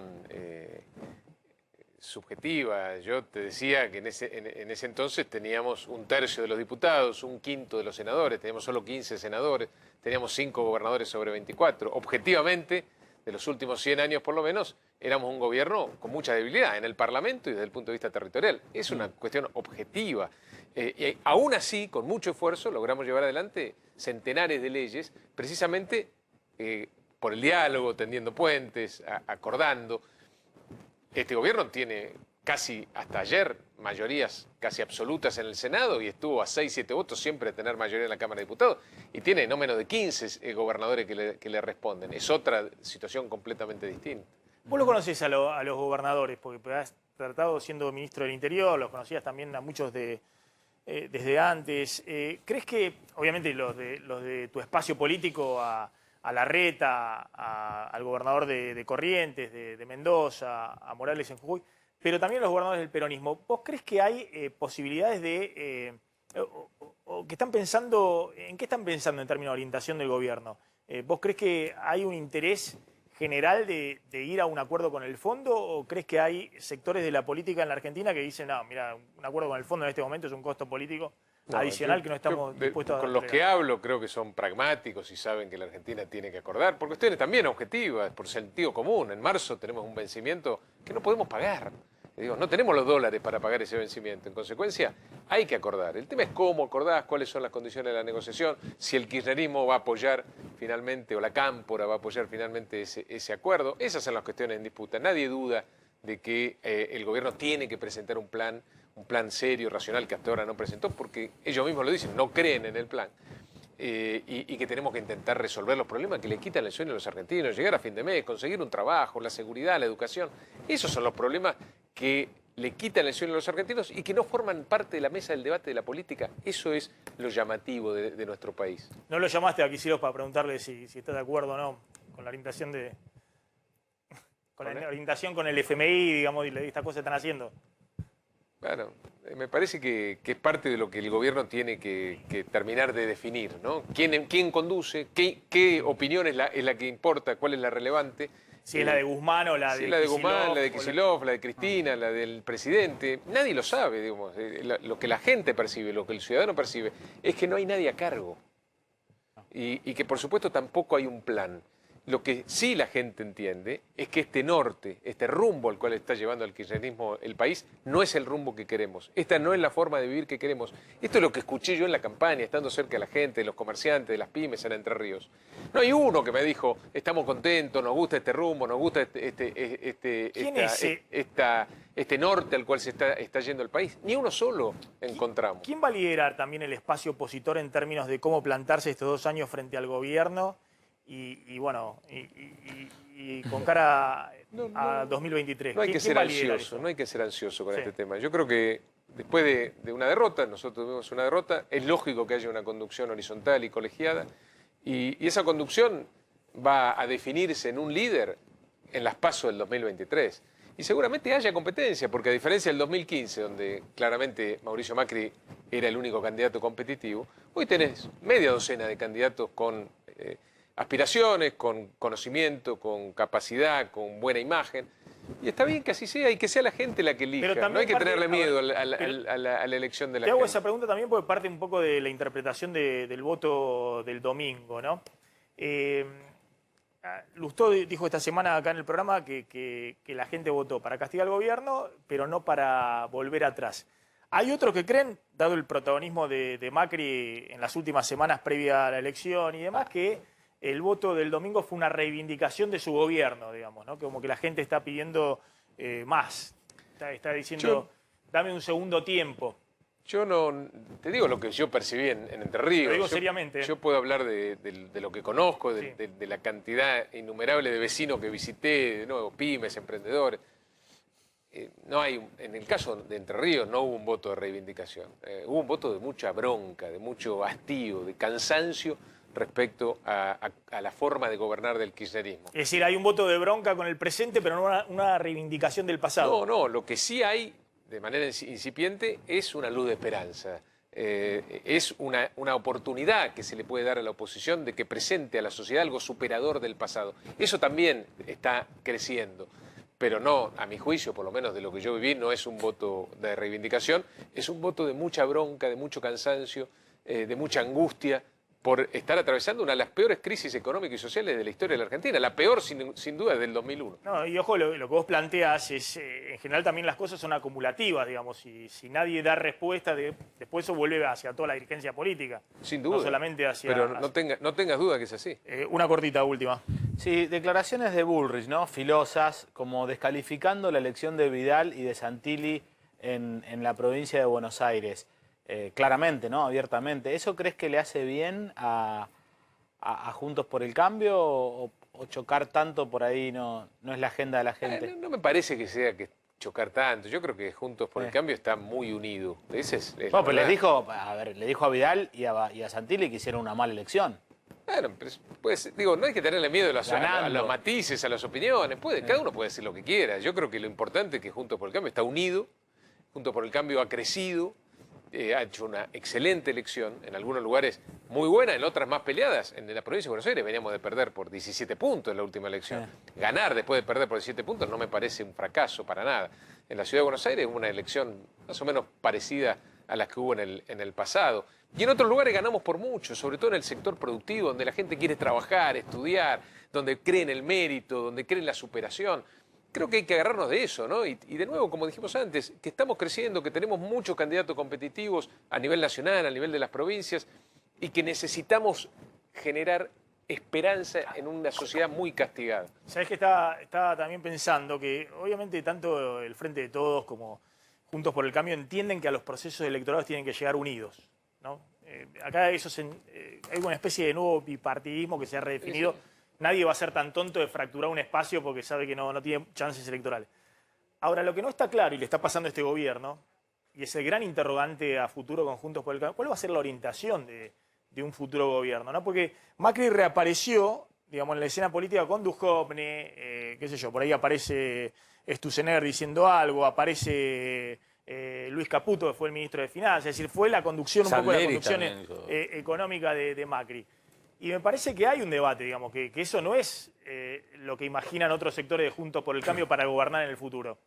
subjetiva. Yo te decía que en ese entonces teníamos 1/3 de los diputados, 1/5 de los senadores, teníamos solo 15 senadores, teníamos 5 gobernadores sobre 24. Objetivamente, de los últimos 100 años por lo menos, éramos un gobierno con mucha debilidad en el Parlamento y desde el punto de vista territorial. Es una cuestión objetiva. Y aún así, con mucho esfuerzo, logramos llevar adelante centenares de leyes, precisamente por el diálogo, tendiendo puentes, acordando. Este gobierno tiene casi hasta ayer mayorías casi absolutas en el Senado y estuvo a 6, 7 votos siempre de tener mayoría en la Cámara de Diputados y tiene no menos de 15 gobernadores que le responden. Es otra situación completamente distinta. Vos lo conocés a los gobernadores, porque has tratado siendo ministro del Interior, los conocías también a muchos desde antes. ¿Crees que, obviamente, los de tu espacio político, a Larreta, al gobernador de Corrientes, de Mendoza, a Morales en Jujuy, pero también los gobernadores del peronismo, ¿vos crees que hay posibilidades o que están pensando, en qué están pensando en términos de orientación del gobierno? ¿Vos crees que hay un interés general de ir a un acuerdo con el fondo o crees que hay sectores de la política en la Argentina que dicen, no, mira, un acuerdo con el fondo en este momento es un costo político adicional que no estamos dispuestos a... Con los que hablo creo que son pragmáticos y saben que la Argentina tiene que acordar, por cuestiones también objetivas, por sentido común. En marzo tenemos un vencimiento que no podemos pagar. Digo, no tenemos los dólares para pagar ese vencimiento. En consecuencia, hay que acordar. El tema es cómo acordás, cuáles son las condiciones de la negociación, si el kirchnerismo va a apoyar finalmente, o la cámpora va a apoyar finalmente ese acuerdo. Esas son las cuestiones en disputa. Nadie duda de que el gobierno tiene que presentar un plan serio, racional, que hasta ahora no presentó, porque ellos mismos lo dicen, no creen en el plan. Y que tenemos que intentar resolver los problemas que le quitan el sueño a los argentinos, llegar a fin de mes, conseguir un trabajo, la seguridad, la educación. Esos son los problemas que le quitan el sueño a los argentinos y que no forman parte de la mesa del debate de la política. Eso es lo llamativo de nuestro país. ¿No lo llamaste a Kicillof para preguntarle si está de acuerdo o no con la orientación con el FMI, digamos, y estas cosas que están haciendo? Bueno, me parece que es parte de lo que el gobierno tiene que terminar de definir, ¿no? ¿Quién conduce? ¿Qué opinión es la que importa? ¿Cuál es la relevante? Si es la de Guzmán o la de Kicillof. La de Guzmán, la de Kicillof, la de Cristina, la del presidente. Nadie lo sabe, digamos. Lo que la gente percibe, lo que el ciudadano percibe, es que no hay nadie a cargo. Y que, por supuesto, tampoco hay un plan. Lo que sí la gente entiende es que este norte, este rumbo al cual está llevando el kirchnerismo el país, no es el rumbo que queremos. Esta no es la forma de vivir que queremos. Esto es lo que escuché yo en la campaña, estando cerca de la gente, de los comerciantes, de las pymes en Entre Ríos. No hay uno que me dijo, estamos contentos, nos gusta este rumbo, nos gusta este norte al cual se está yendo el país. Ni uno solo encontramos. ¿Quién va a liderar también el espacio opositor en términos de cómo plantarse estos 2 años frente al gobierno? Y con cara a 2023. No hay que ser ansioso, no hay que ser ansioso con este tema. Yo creo que después de una derrota, nosotros tuvimos una derrota, es lógico que haya una conducción horizontal y colegiada, y esa conducción va a definirse en un líder en las PASO del 2023. Y seguramente haya competencia, porque a diferencia del 2015, donde claramente Mauricio Macri era el único candidato competitivo, hoy tenés media docena de candidatos con aspiraciones, con conocimiento, con capacidad, con buena imagen. Y está bien que así sea y que sea la gente la que elija. No hay que tenerle miedo a la elección de la gente. Te hago esa pregunta también porque parte un poco de la interpretación del voto del domingo, ¿no? Lustó dijo esta semana acá en el programa que la gente votó para castigar al gobierno, pero no para volver atrás. Hay otros que creen, dado el protagonismo de Macri en las últimas semanas previa a la elección y demás, que el voto del domingo fue una reivindicación de su gobierno, digamos, ¿no? Como que la gente está pidiendo más. está diciendo, dame un segundo tiempo. Yo no, te digo lo que yo percibí en Entre Ríos. Lo digo seriamente. Yo puedo hablar de lo que conozco, de la cantidad innumerable de vecinos que visité, de nuevo, pymes, emprendedores. No hay, en el caso de Entre Ríos no hubo un voto de reivindicación. Hubo un voto de mucha bronca, de mucho hastío, de cansancio respecto a la forma de gobernar del kirchnerismo. Es decir, hay un voto de bronca con el presente, pero no una reivindicación del pasado. No, lo que sí hay, de manera incipiente, es una luz de esperanza. Es una oportunidad que se le puede dar a la oposición de que presente a la sociedad algo superador del pasado. Eso también está creciendo. Pero no, a mi juicio, por lo menos de lo que yo viví, no es un voto de reivindicación, es un voto de mucha bronca, de mucho cansancio, de mucha angustia, por estar atravesando una de las peores crisis económicas y sociales de la historia de la Argentina, la peor sin duda del 2001. No, y ojo, lo que vos planteás es, en general también las cosas son acumulativas, digamos, y si nadie da respuesta, después eso vuelve hacia toda la dirigencia política. Sin duda. No solamente hacia... Pero no tengas duda que es así. Una cortita última. Sí, declaraciones de Bullrich, ¿no? Filosas, como descalificando la elección de Vidal y de Santilli en la provincia de Buenos Aires. Claramente, ¿no? Abiertamente. ¿Eso crees que le hace bien a Juntos por el Cambio o chocar tanto por ahí no es la agenda de la gente? No me parece que sea que chocar tanto. Yo creo que Juntos por el Cambio está muy unido. Ese es no, pero le dijo a Vidal y a Santilli que hicieron una mala elección. Bueno, pues, digo, no hay que tenerle miedo a los matices, a las opiniones. Cada uno puede decir lo que quiera. Yo creo que lo importante es que Juntos por el Cambio está unido. Juntos por el Cambio ha crecido. Ha hecho una excelente elección, en algunos lugares muy buena, en otras más peleadas. En la provincia de Buenos Aires veníamos de perder por 17 puntos en la última elección. Ganar después de perder por 17 puntos no me parece un fracaso para nada. En la ciudad de Buenos Aires hubo una elección más o menos parecida a las que hubo en el pasado. Y en otros lugares ganamos por mucho, sobre todo en el sector productivo, donde la gente quiere trabajar, estudiar, donde cree en el mérito, donde cree en la superación. Creo que hay que agarrarnos de eso, ¿no? Y de nuevo, como dijimos antes, que estamos creciendo, que tenemos muchos candidatos competitivos a nivel nacional, a nivel de las provincias, y que necesitamos generar esperanza en una sociedad muy castigada. Sabés que estaba también pensando que, obviamente, tanto el Frente de Todos como Juntos por el Cambio entienden que a los procesos electorales tienen que llegar unidos, ¿no? Acá hay una especie de nuevo bipartidismo que se ha redefinido. Sí. Nadie va a ser tan tonto de fracturar un espacio porque sabe que no tiene chances electorales. Ahora, lo que no está claro y le está pasando a este gobierno, y es el gran interrogante a futuro con Juntos por el Cambio, ¿cuál va a ser la orientación de un futuro gobierno, ¿no? Porque Macri reapareció, digamos, en la escena política con Duhovne, qué sé yo, por ahí aparece Sturzenegger diciendo algo, aparece Luis Caputo, que fue el ministro de Finanzas, es decir, fue la conducción, un poco la conducción económica de Macri. Y me parece que hay un debate, digamos, que eso no es lo que imaginan otros sectores de Juntos por el Cambio para gobernar en el futuro.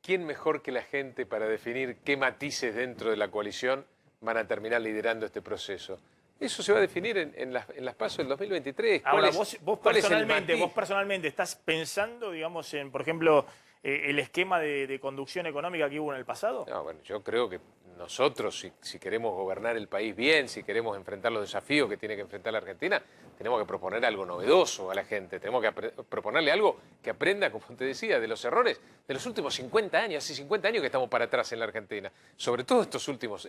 ¿Quién mejor que la gente para definir qué matices dentro de la coalición van a terminar liderando este proceso? Eso se va a definir en las PASO del 2023. Ahora, vos personalmente estás pensando, digamos, en, por ejemplo, el esquema de conducción económica que hubo en el pasado. No, bueno, yo creo que nosotros, si queremos gobernar el país bien, si queremos enfrentar los desafíos que tiene que enfrentar la Argentina, tenemos que proponer algo novedoso a la gente. Tenemos que proponerle algo que aprenda, como te decía, de los errores de los últimos 50 años. Hace 50 años que estamos para atrás en la Argentina. Sobre todo estos últimos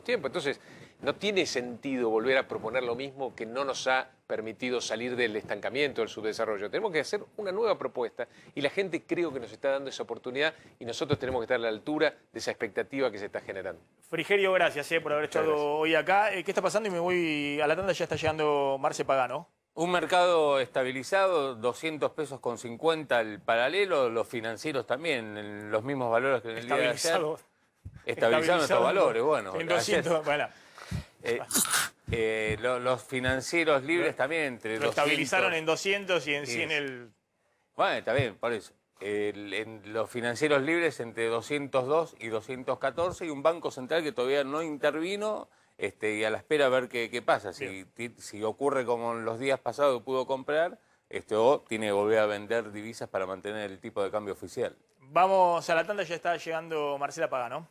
tiempos. Entonces, no tiene sentido volver a proponer lo mismo que no nos ha permitido salir del estancamiento, del subdesarrollo. Tenemos que hacer una nueva propuesta y la gente creo que nos está dando esa oportunidad y nosotros tenemos que estar a la altura de esa expectativa que se está generando. Frigerio, gracias por haber estado hoy acá. ¿Qué está pasando? Y me voy a la tanda, ya está llegando Marce Pagano. Un mercado estabilizado, 200 pesos con 50 el paralelo, los financieros también, en los mismos valores que en el día de ayer. Estabilizaron estos valores, bueno. En 200, bueno. Los financieros libres también entre 200... Lo estabilizaron en 200 y en 100 el... Bueno, está bien, por eso. En los financieros libres entre 202 y 214 y un Banco Central que todavía no intervino y a la espera a ver qué pasa. Si ocurre como en los días pasados pudo comprar o tiene que volver a vender divisas para mantener el tipo de cambio oficial. Vamos a la tanda, ya está llegando Marcela Pagano.